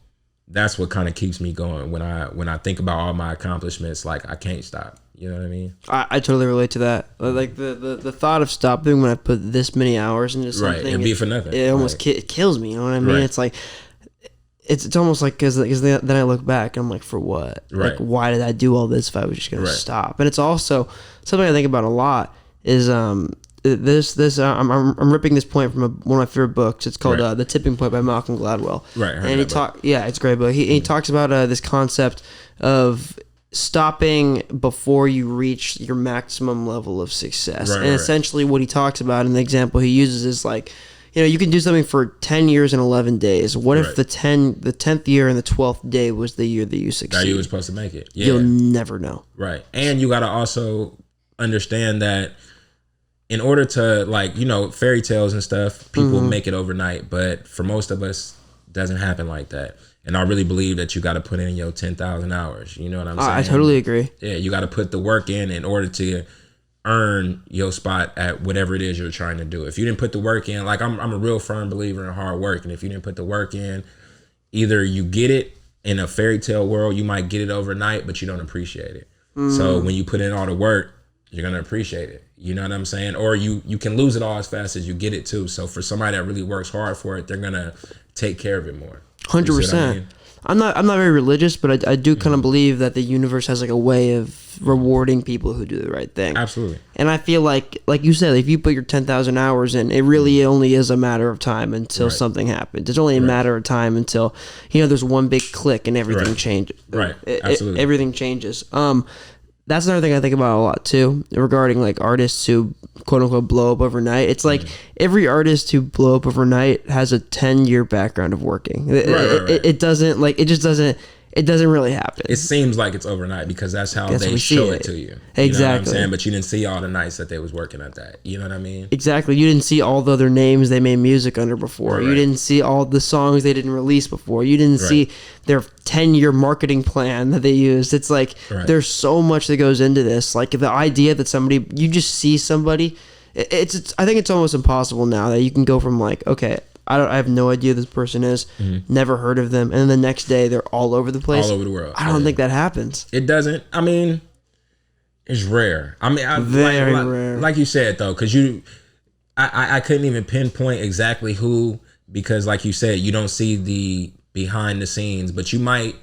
that's what kind of keeps me going. When I think about all my accomplishments, like, I can't stop. You know what I mean? I totally relate to that. Like the thought of stopping when I put this many hours into something, right? It'd be for nothing. It almost it kills me. You know what I mean? Right. It's like it's almost like because then I look back and I'm like, for what? Right. Like, why did I do all this if I was just gonna stop? And it's also something I think about a lot is this I'm ripping this point from one of my favorite books. It's called The Tipping Point by Malcolm Gladwell. Right. And he it's a great book. He talks about this concept of stopping before you reach your maximum level of success. And essentially what he talks about, and the example he uses is like, you can do something for 10 years and 11 days. What if the 10th year and the 12th day was the year that you succeed? That you were supposed to make it. Yeah. You'll never know. Right. And you got to also understand that in order to, like, fairy tales and stuff, people make it overnight. But for most of us, it doesn't happen like that. And I really believe that you got to put in your 10,000 hours. You know what I'm saying? I totally agree. Yeah, you got to put the work in order to earn your spot at whatever it is you're trying to do. If you didn't put the work in, like I'm a real firm believer in hard work. And if you didn't put the work in, either you get it in a fairy tale world, you might get it overnight, but you don't appreciate it. So when you put in all the work, you're going to appreciate it. You know what I'm saying? Or you can lose it all as fast as you get it too. So for somebody that really works hard for it, they're going to take care of it more. 100%. I'm not very religious, but I do kind of believe that the universe has like a way of rewarding people who do the right thing. Absolutely. And I feel like you said, if you put your 10,000 hours in, it really only is a matter of time until something happens. It's only a matter of time until there's one big click and everything changes. Right. Absolutely. Everything changes. That's another thing I think about a lot too, regarding like artists who quote unquote blow up overnight. It's like every artist who blow up overnight has a 10-year background of working. It doesn't really happen. It seems like it's overnight because that's how they show it to you. Exactly. You know what I'm saying? But you didn't see all the nights that they was working at that. You know what I mean? Exactly. You didn't see all the other names they made music under before. You didn't see all the songs they didn't release before. You didn't see their 10-year marketing plan that they used. It's like there's so much that goes into this. Like the idea that you just see somebody. I think it's almost impossible now that you can go from like, okay, I have no idea who this person is, never heard of them, and then the next day they're all over the place. All over the world. I don't think that happens. It doesn't. I mean, it's rare. I mean, very rare. Like you said though, because I couldn't even pinpoint exactly who, because like you said, you don't see the behind the scenes, but you might,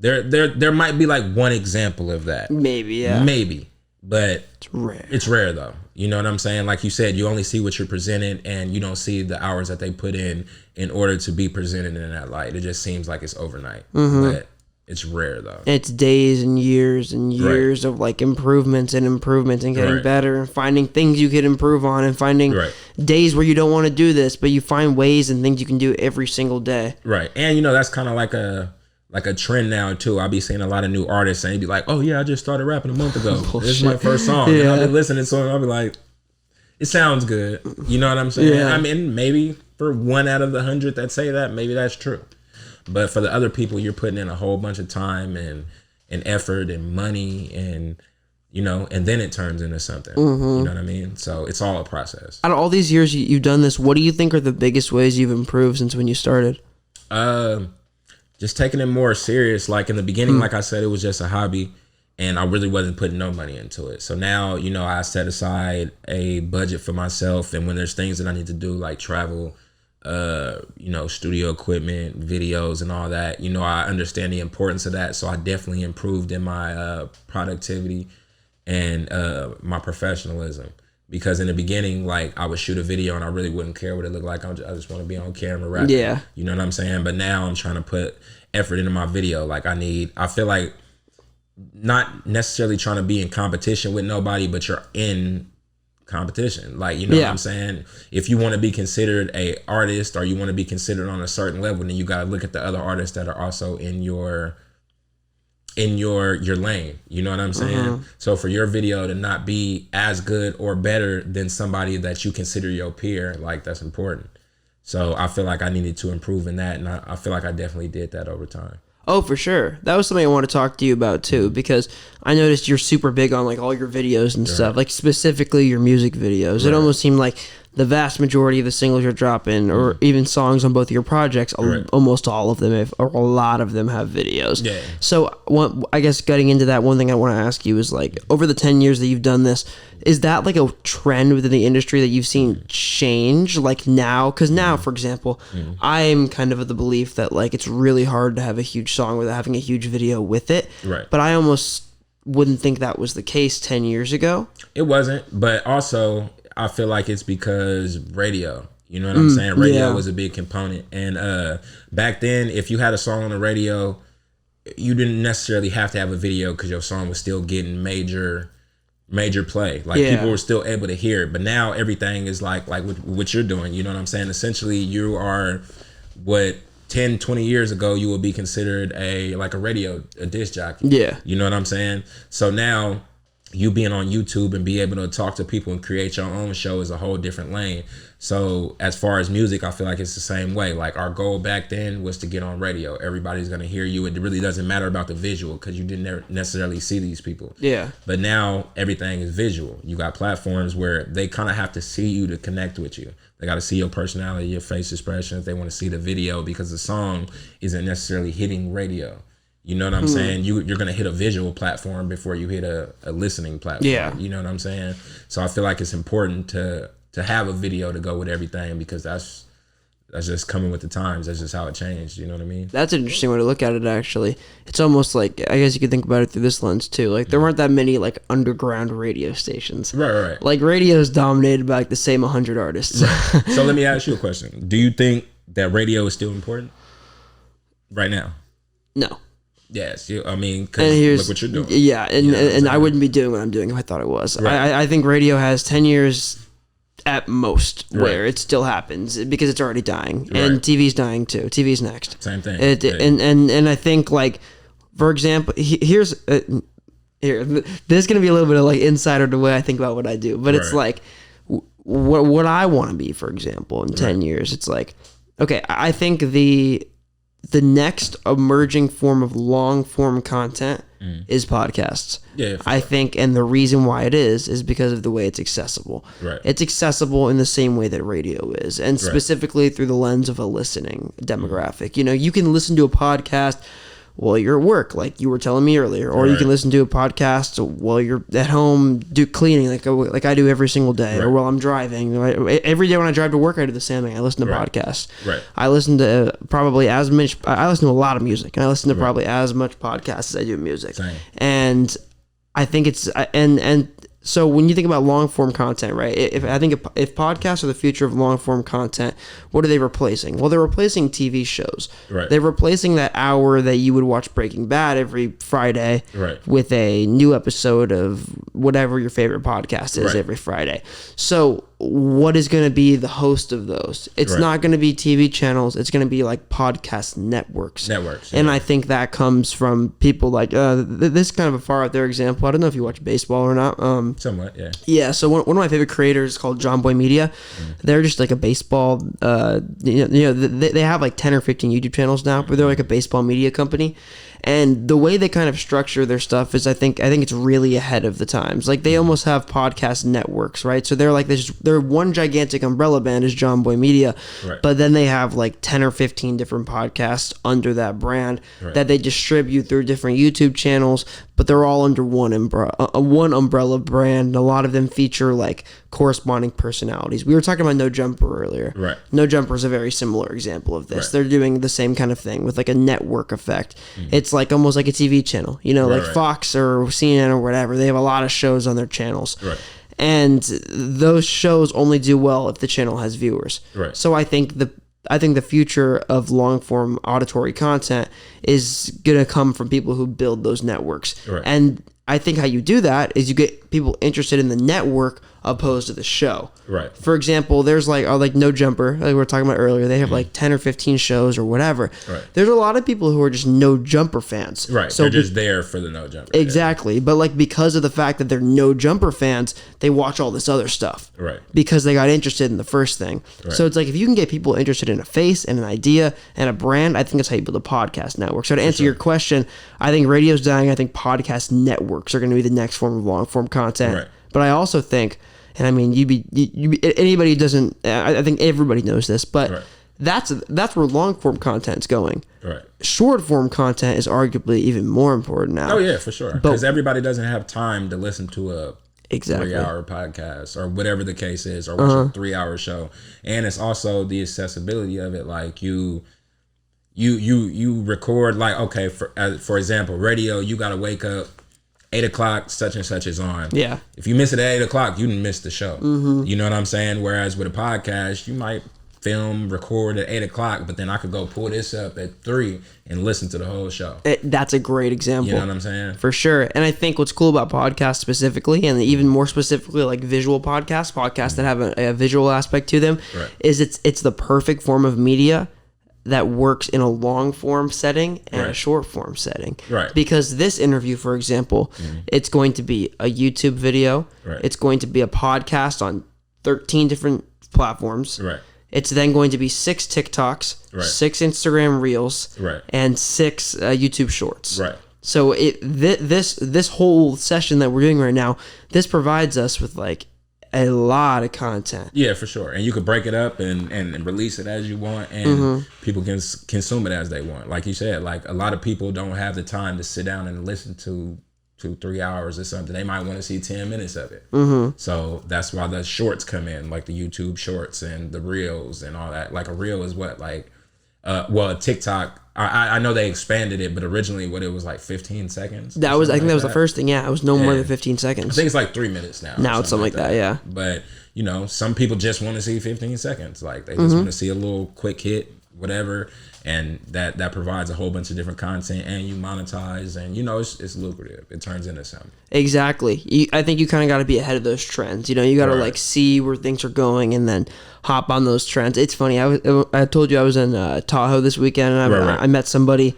there might be like one example of that. Maybe, yeah. Maybe, but it's rare. It's rare though. You know what I'm saying? Like you said, you only see what you're presented, and you don't see the hours that they put in order to be presented in that light. It just seems like it's overnight, but it's rare though. It's days and years of like improvements and getting better and finding things you could improve on and finding days where you don't want to do this, but you find ways and things you can do every single day. Right. And that's kind of like a trend now too. I'll be seeing a lot of new artists and they'd be like, oh yeah, I just started rapping a month ago. This is my first song. Yeah. I've been listening to it, I'll be like, it sounds good. You know what I'm saying? Yeah. I mean, maybe for 1 out of the 100 that say that, maybe that's true. But for the other people, you're putting in a whole bunch of time and effort and money and you know, and then it turns into something. You know what I mean? So it's all a process. Out of all these years you've done this, what do you think are the biggest ways you've improved since when you started? Just taking it more serious. Like in the beginning, like I said, it was just a hobby and I really wasn't putting no money into it. So now, you know, I set aside a budget for myself, and when there's things that I need to do, like travel, you know, studio equipment, videos and all that, you know, I understand the importance of that. So I definitely improved in my productivity and my professionalism. Because in the beginning, like, I would shoot a video and I really wouldn't care what it looked like. I just want to be on camera rapping. Yeah. You know what I'm saying? But now I'm trying to put effort into my video. Like, I feel like not necessarily trying to be in competition with nobody, but you're in competition. Like, you know what I'm saying? If you want to be considered a artist or you want to be considered on a certain level, then you got to look at the other artists that are also in your lane. You know what I'm saying? So for your video to not be as good or better than somebody that you consider your peer, like, that's important. So I feel like I needed to improve in that, and I feel like I definitely did that over time. Oh, for sure. That was something I want to talk to you about too, because I noticed you're super big on like all your videos and stuff, like specifically your music videos. It almost seemed like the vast majority of the singles you're dropping, or even songs on both of your projects, almost all of them, or a lot of them, have videos. Yeah. So I guess getting into that, one thing I want to ask you is, like, over the 10 years that you've done this, is that like a trend within the industry that you've seen change, like now? Because now, for example, I'm kind of the belief that like it's really hard to have a huge song without having a huge video with it. Right. But I almost wouldn't think that was the case 10 years ago. It wasn't, but also I feel like it's because radio. You know what I'm saying? Radio was a big component. And back then, if you had a song on the radio, you didn't necessarily have to have a video because your song was still getting major play. Like, people were still able to hear it. But now everything is like what you're doing. You know what I'm saying? Essentially, you are what 10, 20 years ago you would be considered a disc jockey. Yeah. You know what I'm saying? So now you being on YouTube and be able to talk to people and create your own show is a whole different lane. So as far as music, I feel like it's the same way. Like, our goal back then was to get on radio. Everybody's going to hear you. It really doesn't matter about the visual because you didn't necessarily see these people. Yeah. But now everything is visual. You got platforms where they kind of have to see you to connect with you. They got to see your personality, your face expressions. They want to see the video because the song isn't necessarily hitting radio. You know what I'm saying? You're going to hit a visual platform before you hit a listening platform. Yeah. You know what I'm saying? So I feel like it's important to have a video to go with everything, because that's just coming with the times. That's just how it changed. You know what I mean? That's an interesting way to look at it, actually. It's almost like, I guess you could think about it through this lens too. Like, there weren't that many like underground radio stations. Right. Like, radio is dominated by like the same 100 artists. Right. So let me ask you a question. Do you think that radio is still important right now? No. Yes, I mean, because look what you're doing. Yeah, and I wouldn't be doing what I'm doing if I thought it was. Right. I think radio has 10 years at most where it still happens because it's already dying. Right. And TV's dying too. TV's next. Same thing. And I think, like, for example, here's this is going to be a little bit of like insider the way I think about what I do. But it's like what I want to be, for example, in 10 years. It's like, okay, I think the next emerging form of long form content is podcasts. Yeah, I think, and the reason why it is because of the way it's accessible. Right. It's accessible in the same way that radio is, and specifically through the lens of a listening demographic. You know, you can listen to a podcast while you're at work, like you were telling me earlier, or you can listen to a podcast while you're at home do cleaning, like I do every single day, or while I'm driving. Every day when I drive to work, I do the same thing. I listen to podcasts. Right. I listen to probably as much. I listen to a lot of music, and I listen to probably as much podcasts as I do music. Same. And I think it's and so when you think about long form content, right? If podcasts are the future of long form content, what are they replacing? Well, they're replacing TV shows. Right. They're replacing that hour that you would watch Breaking Bad every Friday with a new episode of whatever your favorite podcast is every Friday. So what is going to be the host of those? It's not going to be TV channels. It's going to be like podcast networks. And I think that comes from people like this kind of a far out there example. I don't know if you watch baseball or not. Somewhat, yeah. Yeah, so one of my favorite creators is called John Boy Media. They're just like a baseball, they have like 10 or 15 YouTube channels now, but they're like a baseball media company. And the way they kind of structure their stuff is I think it's really ahead of the times. Like they almost have podcast networks, right? So they're like this, they're one gigantic umbrella band is John Boy Media, right. But then they have like 10 or 15 different podcasts under that brand that they distribute through different YouTube channels, but they're all under one umbrella brand. A lot of them feature like corresponding personalities. We were talking about No Jumper earlier. Right. No Jumper is a very similar example of this. Right. They're doing the same kind of thing with like a network effect. It's like almost like a TV channel, like Fox or CNN or whatever. They have a lot of shows on their channels. Right. And those shows only do well if the channel has viewers. Right. So I think the future of long form auditory content is going to come from people who build those networks. Right. And I think how you do that is you get people interested in the network opposed to the show. Right. For example, there's like No Jumper, like we were talking about earlier. They have like 10 or 15 shows or whatever. Right. There's a lot of people who are just No Jumper fans. Right. So they're just there for the No Jumper. Exactly. But like because of the fact that they're No Jumper fans, they watch all this other stuff. Right. Because they got interested in the first thing. Right. So it's like if you can get people interested in a face and an idea and a brand, I think that's how you build a podcast network. So to answer your question, I think radio's dying. I think podcast networks are going to be the next form of long form content. Right. But I also think, and I mean, anybody who doesn't, I think everybody knows this, but that's where long form content's going. Right. Short form content is arguably even more important now. Oh yeah, for sure. Because everybody doesn't have time to listen to a 3-hour podcast or whatever the case is, or watch a 3-hour show. And it's also the accessibility of it. Like you record, like, okay, for example, radio, you got to wake up 8 o'clock, such and such is on. Yeah. If you miss it at 8 o'clock, you didn't miss the show. You know what I'm saying? Whereas with a podcast, you might record at 8 o'clock, but then I could go pull this up at 3 and listen to the whole show. That's a great example. You know what I'm saying? For sure. And I think what's cool about podcasts specifically, and even more specifically like visual podcasts that have a visual aspect to them, is it's the perfect form of media that works in a long form setting and a short form setting. Right. Because this interview, for example, it's going to be a YouTube video. Right. It's going to be a podcast on 13 different platforms. Right. It's then going to be 6 TikToks, 6 Instagram Reels, and 6 YouTube Shorts. Right. So this whole session that we're doing right now, this provides us with like a lot of content. Yeah, for sure. And you could break it up and release it as you want, and people can consume it as they want. Like you said, like a lot of people don't have the time to sit down and listen to 2-3 hours or something. They might want to see 10 minutes of it. So that's why the shorts come in, like the YouTube shorts and the reels and all that. Like a reel is what, like, TikTok, I know they expanded it, but originally what it was like 15 seconds. I think that was the first thing. Yeah, it was no more than 15 seconds. I think it's like 3 minutes now. Now it's something like that, yeah. But, some people just want to see 15 seconds. Like they just want to see a little quick hit, whatever. And that provides a whole bunch of different content, and you monetize, and it's lucrative. It turns into something. Exactly. I think you kind of got to be ahead of those trends. You got to like see where things are going and then hop on those trends. It's funny. I told you I was in Tahoe this weekend, and I met somebody.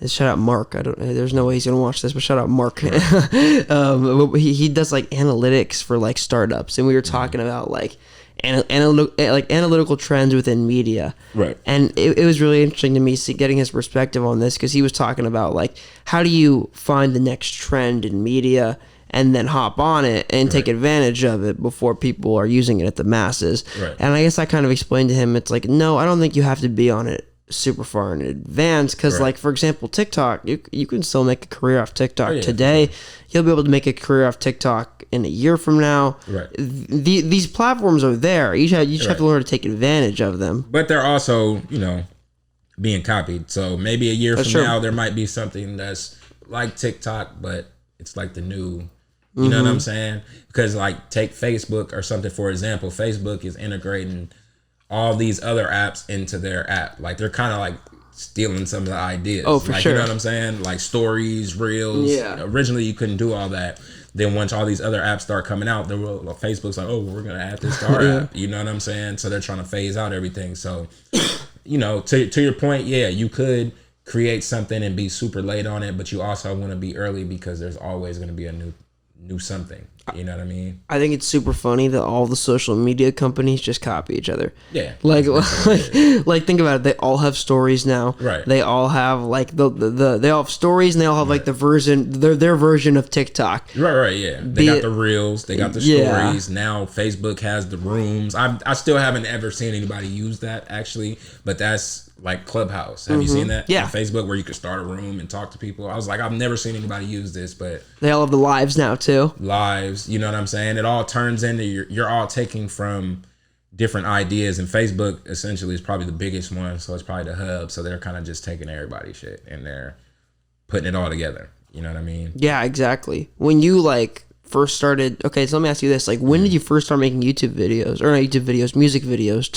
Shout out Mark. There's no way he's gonna watch this, but shout out Mark. He does like analytics for like startups, and we were talking about like analytical trends within media. Right. And it was really interesting to me getting his perspective on this, because he was talking about like, how do you find the next trend in media and then hop on it and take advantage of it before people are using it at the masses. Right. And I guess I kind of explained to him, it's like, no, I don't think you have to be on it super far in advance, because like, for example, TikTok, you can still make a career off TikTok today. You'll be able to make a career off TikTok in a year from now. Right. These platforms are there. You just have to learn to take advantage of them. But they're also, being copied. So maybe a year from now, there might be something that's like TikTok, but it's like the new, you know what I'm saying? Because like, take Facebook or something, for example. Facebook is integrating all these other apps into their app. Like they're kind of like stealing some of the ideas. Oh, for sure. You know what I'm saying? Like stories, reels. Yeah. Originally you couldn't do all that. Then once all these other apps start coming out, Facebook's like, oh, we're going to add this to our app. You know what I'm saying? So they're trying to phase out everything. So, to your point, yeah, you could create something and be super late on it, but you also want to be early, because there's always going to be a knew something. You know what I mean? I think it's super funny that all the social media companies just copy each other. Yeah. Like think about it. They all have stories now. Right. They all have like they all have stories, and they all have like the version their version of TikTok. Right. Yeah. They got the reels. They got the stories. Yeah. Now Facebook has the rooms. I still haven't ever seen anybody use that actually, but that's like Clubhouse. Have you seen that? Yeah. On Facebook, where you could start a room and talk to people. I was like, I've never seen anybody use this, but they all have the lives now too. Lives, you know what I'm saying? It all turns into you're all taking from different ideas, and Facebook essentially is probably the biggest one, so it's probably the hub. So they're kind of just taking everybody's shit and they're putting it all together. You know what I mean? Yeah, exactly. When you like first started, okay, so let me ask you this: like, when did you first start making YouTube videos, or not YouTube videos, music videos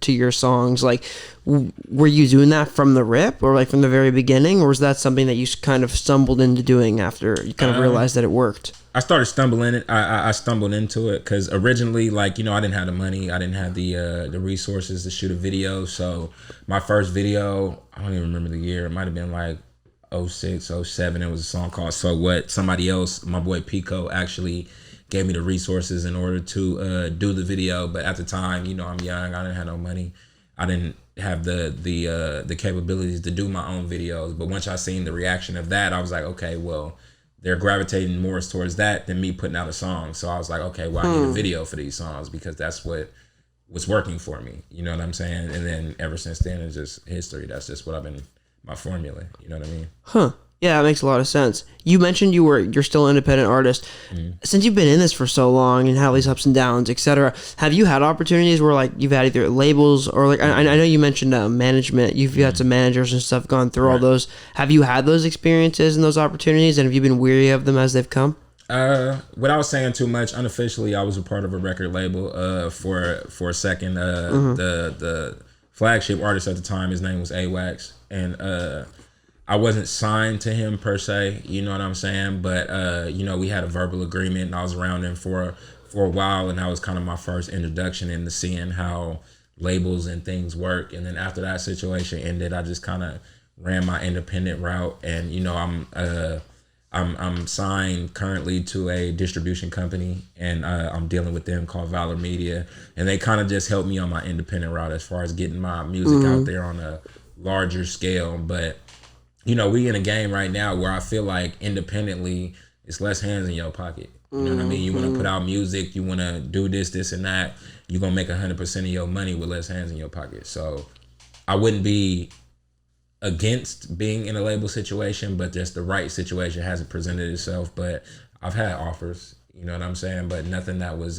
to your songs? Like, were you doing that from the rip, or like from the very beginning, or was that something that you kind of stumbled into doing after you kind of realized that it worked? I started stumbling it. I stumbled into it because originally, like, you know, I didn't have the money, I didn't have the resources to shoot a video. So my first video, I don't even remember the year. It might have been like 06, 07. It was a song called So What. Somebody else, my boy Pico, actually gave me the resources in order to do the video. But at the time, you know, I'm young. I didn't have no money. I didn't have the capabilities to do my own videos. But once I seen the reaction of that, I was like, okay, well, they're gravitating more towards that than me putting out a song. So I was like, okay, well, I need a video for these songs because that's what was working for me. You know what I'm saying? And then ever since then, it's just history. That's just what I've been, my formula. You know what I mean? Huh. Yeah, that makes a lot of sense. You mentioned you're still an independent artist. Since you've been in this for so long and had all these ups and downs, etc., have you had opportunities where like you've had either labels or like I know you mentioned management. You've had some managers and stuff gone through all those. Have you had those experiences and those opportunities, and have you been weary of them as they've come? Without saying too much, unofficially, I was a part of a record label for a second. The flagship artist at the time, his name was AWAX, and I wasn't signed to him per se, you know what I'm saying? But, you know, we had a verbal agreement, and I was around him for a while, and that was kind of my first introduction into seeing how labels and things work. And then after that situation ended, I just kind of ran my independent route. And, you know, I'm signed currently to a distribution company, and I'm dealing with them called Valor Media. And they kind of just helped me on my independent route as far as getting my music out there on a larger scale. But you know, we in a game right now where I feel like independently, it's less hands in your pocket. You know what I mean? You want to put out music, you want to do this, and that. You're going to make 100% of your money with less hands in your pocket. So I wouldn't be against being in a label situation, but just the right situation hasn't presented itself. But I've had offers, you know what I'm saying? But nothing that was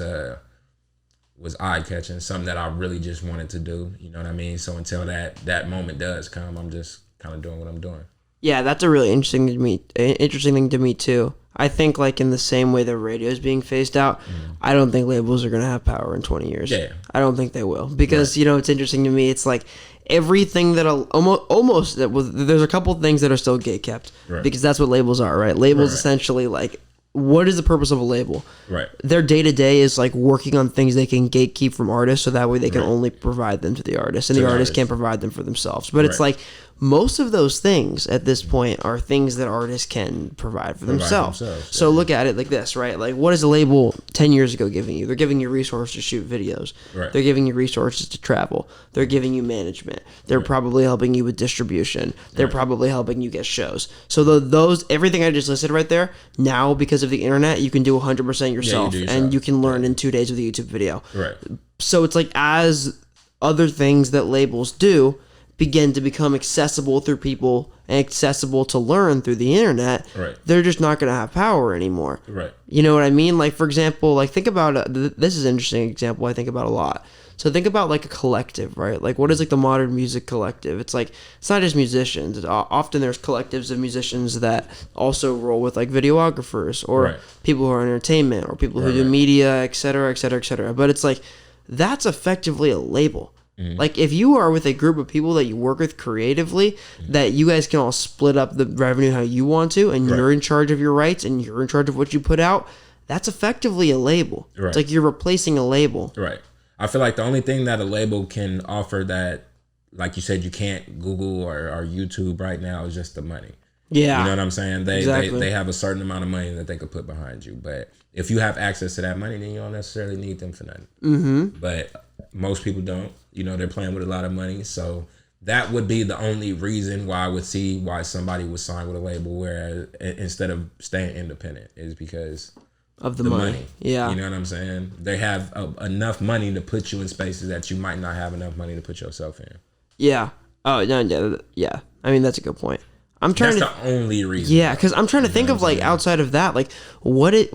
eye-catching, something that I really just wanted to do. You know what I mean? So until that moment does come, I'm just kind of doing what I'm doing. Yeah, that's a really interesting thing to me too. I think like in the same way that radio is being phased out, I don't think labels are going to have power in 20 years. Yeah. I don't think they will because, you know, it's interesting to me. It's like everything that almost there's a couple things that are still gatekept because that's what labels are, right? Labels essentially like, what is the purpose of a label? Right. Their day-to-day is like working on things they can gatekeep from artists so that way they can only provide them to the artist, and the artist can't provide them for themselves. But it's like most of those things at this point are things that artists can provide for themselves. So look at it like this, right? Like what is a label 10 years ago giving you? They're giving you resources to shoot videos. Right. They're giving you resources to travel. They're giving you management. They're probably helping you with distribution. They're probably helping you get shows. So those everything I just listed right there, now because of the internet, you can do 100% yourself, and you can learn in 2 days with a YouTube video. Right. So it's like as other things that labels do begin to become accessible through people and accessible to learn through the internet, they're just not going to have power anymore. Right. You know what I mean? Like, for example, like think about, this is an interesting example I think about a lot. So think about like a collective, right? Like what is like the modern music collective? It's like, it's not just musicians. Often there's collectives of musicians that also roll with like videographers or people who are in entertainment or people who do media, et cetera, et cetera, et cetera. But it's like, that's effectively a label. Like if you are with a group of people that you work with creatively, that you guys can all split up the revenue how you want to, and you're in charge of your rights and you're in charge of what you put out, that's effectively a label. It's like you're replacing a label. Right. I feel like the only thing that a label can offer that, like you said, you can't Google or YouTube right now is just the money. Yeah. You know what I'm saying? Exactly. They have a certain amount of money that they could put behind you. But if you have access to that money, then you don't necessarily need them for nothing. Mm-hmm. But most people don't. You know, they're playing with a lot of money. So that would be the only reason why I would see why somebody would sign with a label, whereas instead of staying independent, is because of the money. Yeah. You know what I'm saying? They have enough money to put you in spaces that you might not have enough money to put yourself in. Yeah. Oh, no, yeah. I mean, that's a good point. That's the only reason. Yeah, because I'm trying to think of like outside of that, like what is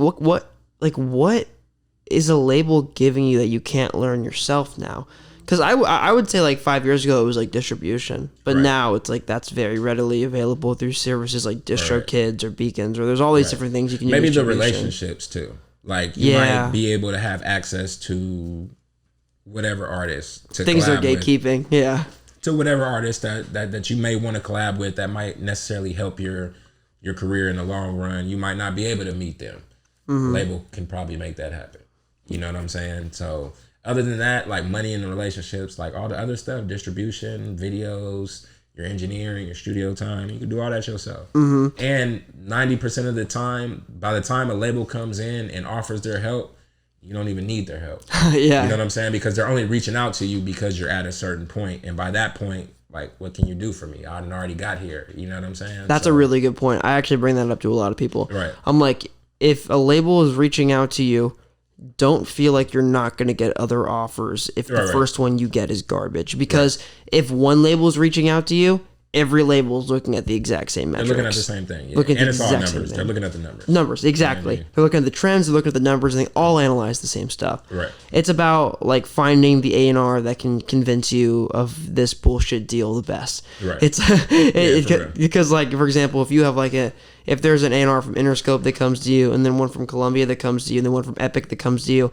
a label giving you that you can't learn yourself now? Because I would say like 5 years ago it was like distribution, but now it's like that's very readily available through services like DistroKids or Beacons, or there's all these different things you can use. Maybe the relationships too. Like you might be able to have access to whatever artists to things they're gatekeeping. Yeah. To whatever artist that you may want to collab with that might necessarily help your career in the long run. You might not be able to meet them. Mm-hmm. The label can probably make that happen. You know what I'm saying? So other than that, like money in the relationships, like all the other stuff, distribution, videos, your engineering, your studio time, you can do all that yourself. Mm-hmm. And 90% of the time, by the time a label comes in and offers their help, you don't even need their help. Yeah. You know what I'm saying? Because they're only reaching out to you because you're at a certain point. And by that point, like, what can you do for me? I already got here. You know what I'm saying? That's a really good point. I actually bring that up to a lot of people. Right. I'm like, if a label is reaching out to you, don't feel like you're not going to get other offers if the first one you get is garbage. Because if one label is reaching out to you, every label is looking at the exact same metrics. They're looking at the same thing. Yeah. And it's all numbers. They're looking at the numbers. Numbers, exactly. They're looking at the trends, they're looking at the numbers, and they all analyze the same stuff. Right. It's about like finding the A&R that can convince you of this bullshit deal the best. Right. It's because like, for example, if you have like if there's an A&R from Interscope that comes to you, and then one from Columbia that comes to you, and then one from Epic that comes to you,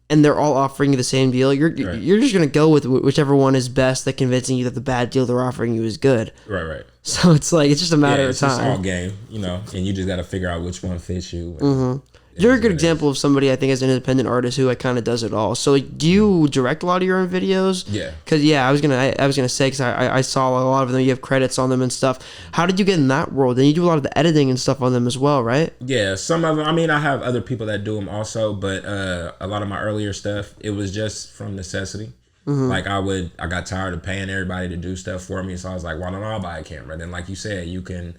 and they're all offering you the same deal, you're just going to go with whichever one is best at convincing you that the bad deal they're offering you is good. Right. So it's like, it's just a matter of time. It's all game, you know, and you just got to figure out which one fits you. Mm-hmm. You're a good example of somebody I think as an independent artist who kind of does it all. So like, do you direct a lot of your own videos? Yeah. Because I was gonna say, because I saw a lot of them. You have credits on them and stuff. How did you get in that world? And you do a lot of the editing and stuff on them as well, right? Yeah, some of them. I mean, I have other people that do them also, but a lot of my earlier stuff, it was just from necessity. Mm-hmm. Like I got tired of paying everybody to do stuff for me, so I was like, why don't I buy a camera? Then, like you said, you can,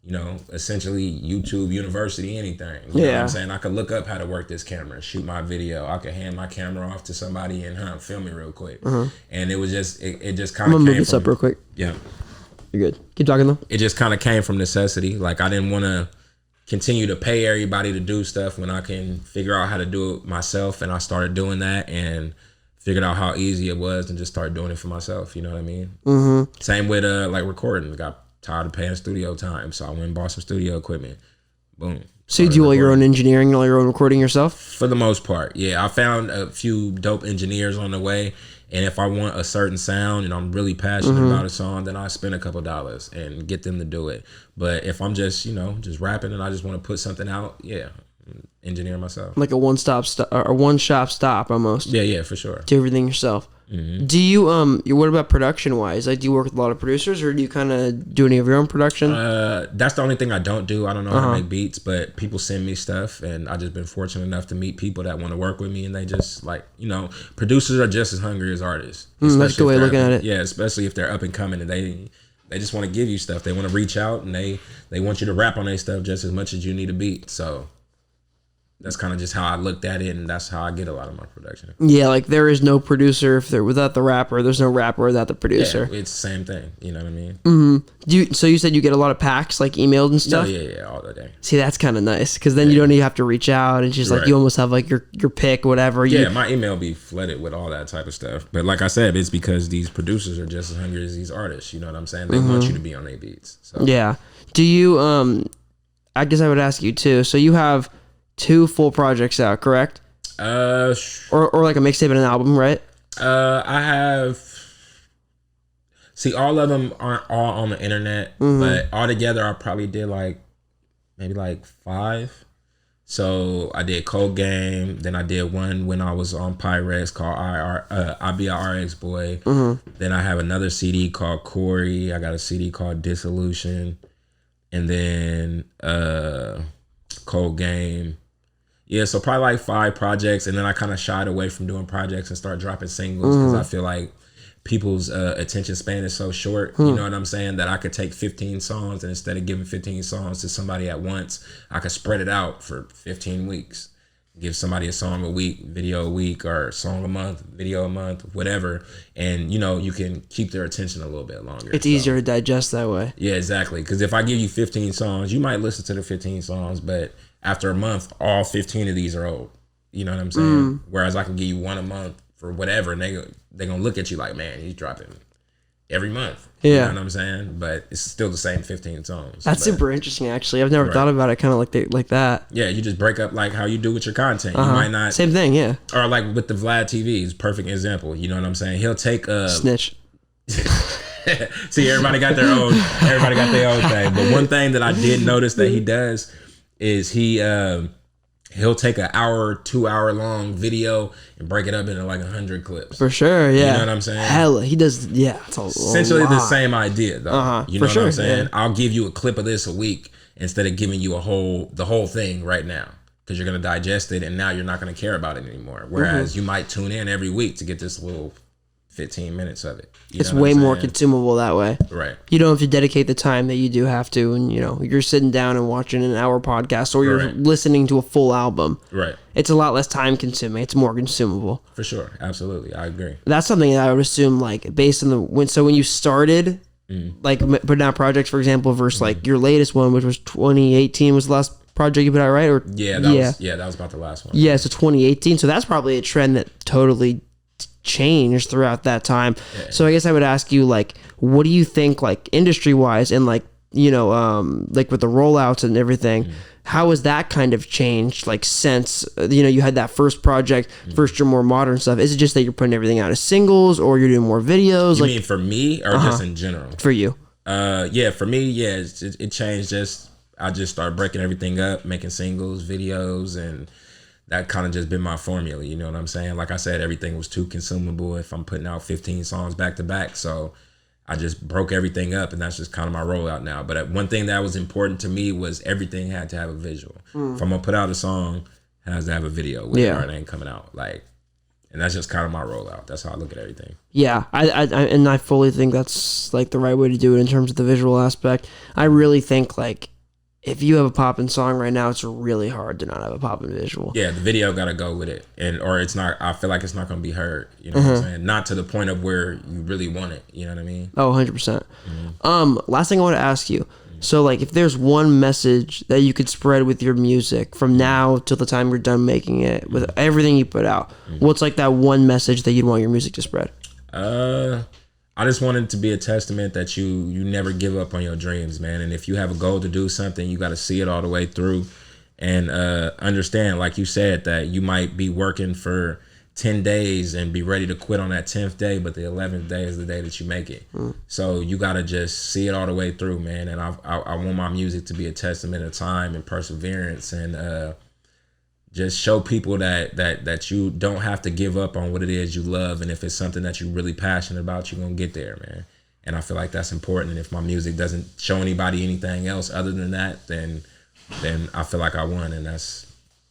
you know, essentially YouTube University anything. You know what I'm saying? I could look up how to work this camera, shoot my video. I could hand my camera off to somebody and film me real quick. Mm-hmm. And it was just, it just kind of came from... I'm going to move this up real quick. Yeah. You're good. Keep talking though. It just kind of came from necessity. Like I didn't want to continue to pay everybody to do stuff when I can figure out how to do it myself. And I started doing that and figured out how easy it was and just started doing it for myself. You know what I mean? Mm-hmm. Same with like recording. Got tired of paying studio time, so I went and bought some studio equipment. Boom. So you do all your own engineering and all your own recording yourself? For the most part, yeah. I found a few dope engineers on the way, and if I want a certain sound and I'm really passionate about a song, then I spend a couple dollars and get them to do it. But if I'm just, you know, just rapping and I just want to put something out, engineer myself. Like a one-shop stop almost. Yeah, for sure. Do everything yourself. Mm-hmm. Do you what about production wise? Like, do you work with a lot of producers, or do you kind of do any of your own production? That's the only thing I don't do. I don't know how to make beats, but people send me stuff, and I just been fortunate enough to meet people that want to work with me, and they just like, you know, producers are just as hungry as artists. That's the way of looking at it. Yeah, especially if they're up and coming and they just want to give you stuff. They want to reach out and they want you to rap on their stuff just as much as you need a beat. So that's kind of just how I looked at it, and that's how I get a lot of my production. Yeah, like there is no producer without the rapper. There's no rapper without the producer. Yeah, it's the same thing. You know what I mean? Mm-hmm. So you said you get a lot of packs, like emailed and stuff? Yeah, all the day. See, that's kind of nice, because then you don't even have to reach out. It's just like you almost have like your pick, whatever. Yeah, my email be flooded with all that type of stuff. But like I said, it's because these producers are just as hungry as these artists. You know what I'm saying? They want you to be on their beats. So. Yeah. Do you, I guess I would ask you too. So you have 2 full projects out, correct? Or like a mixtape and an album, right? I have. See, all of them aren't all on the internet, but all together, I probably did maybe 5. So I did Cold Game, then I did one when I was on Pyrex called I Be a RX Boy. Then I have another CD called Corey. I got a CD called Dissolution. and then Cold Game. Yeah, so probably like 5 projects, and then I kind of shied away from doing projects and start dropping singles because I feel like people's attention span is so short. You know what I'm saying? That I could take 15 songs, and instead of giving 15 songs to somebody at once, I could spread it out for 15 weeks. Give somebody a song a week, video a week, or song a month, video a month, whatever. And, you know, you can keep their attention a little bit longer. It's easier to digest that way. Yeah, exactly. Because if I give you 15 songs, you might listen to the 15 songs, but after a month, all 15 of these are old. You know what I'm saying? Whereas I can give you one a month for whatever, and they're going to look at you like, man, he's dropping every month. Yeah. You know what I'm saying? But it's still the same 15 songs. That's super interesting, actually. I've never thought about it kind of like that. Yeah, you just break up like how you do with your content. You might not... Same thing, yeah. Or like with the Vlad TVs, perfect example. You know what I'm saying? He'll take a... Snitch. See, everybody got their own thing. But one thing that I did notice that he does is he'll take an hour, 2 hour long video and break it up into like 100 clips. For sure, yeah. You know what I'm saying? Hella, he does, yeah. It's essentially the same idea, though. You know what I'm saying? Yeah. I'll give you a clip of this a week instead of giving you the whole thing right now, because you're gonna digest it and now you're not gonna care about it anymore. Whereas you might tune in every week to get this little 15 minutes of it. It's way more consumable that way. Right. You don't have to dedicate the time that you do have to, and you know, you're sitting down and watching an hour podcast, or you're listening to a full album. Right. It's a lot less time consuming. It's more consumable. For sure. Absolutely. I agree. That's something that I would assume, like, based on when you started, like putting out projects, for example, versus like your latest one, which was 2018 was the last project you put out, right? Or that was about the last one. Yeah, so 2018. So that's probably a trend that totally changed throughout that time. So I guess I would ask you, like, what do you think, like, industry wise, and like, you know, like with the rollouts and everything, how has that kind of changed, like, since, you know, you had that first project, first your more modern stuff? Is it just that you're putting everything out as singles, or you're doing more videos? You mean for me, or just in general? For you. Yeah, for me, yeah, it changed. I just started breaking everything up, making singles, videos, and that kind of just been my formula. You know what I'm saying? Like I said, everything was too consumable if I'm putting out 15 songs back to back. So I just broke everything up, and that's just kind of my rollout now. But one thing that was important to me was everything had to have a visual. If I'm gonna put out a song, it has to have a video with it, or it ain't coming out. Like, and that's just kind of my rollout. That's how I look at everything. Yeah, I fully think that's like the right way to do it in terms of the visual aspect. I really think, like, if you have a poppin' song right now, it's really hard to not have a poppin' visual. Yeah, the video got to go with it, or it's not. I feel like it's not going to be heard. You know what I'm saying? Not to the point of where you really want it. You know what I mean? Oh, 100%. Last thing I want to ask you. So, like, if there's one message that you could spread with your music from now till the time you're done making it, with everything you put out, what's like that one message that you'd want your music to spread? I just wanted it to be a testament that you never give up on your dreams, man. And if you have a goal to do something, you got to see it all the way through, and understand, like you said, that you might be working for 10 days and be ready to quit on that 10th day, but the 11th day is the day that you make it. So you got to just see it all the way through, man. And I want my music to be a testament of time and perseverance, and just show people that you don't have to give up on what it is you love. And if it's something that you're really passionate about, you're going to get there, man. And I feel like that's important. And if my music doesn't show anybody anything else other than that, then I feel like I won, and that's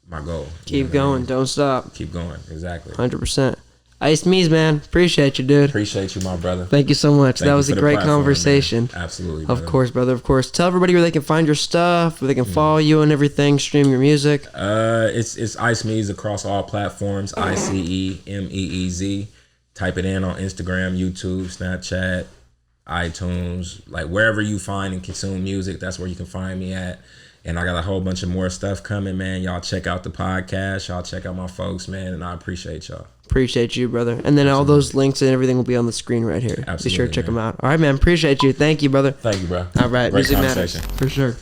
my goal. Keep going. Don't stop. Keep going. Exactly. 100%. Ice Meez, man. Appreciate you, dude. Appreciate you, my brother. Thank you so much. That was a great conversation. Man. Absolutely, brother. Of course, brother. Of course. Tell everybody where they can find your stuff, where they can follow you and everything, stream your music. It's Ice Meez across all platforms. IceMeez. Type it in on Instagram, YouTube, Snapchat, iTunes, like wherever you find and consume music, that's where you can find me at. And I got a whole bunch of more stuff coming, man. Y'all check out the podcast. Y'all check out my folks, man. And I appreciate y'all. Appreciate you, brother. And then all those links and everything will be on the screen right here. Absolutely, be sure to check them out. All right, man. Appreciate you. Thank you, brother. Thank you, bro. All right. Great Music matters. For sure.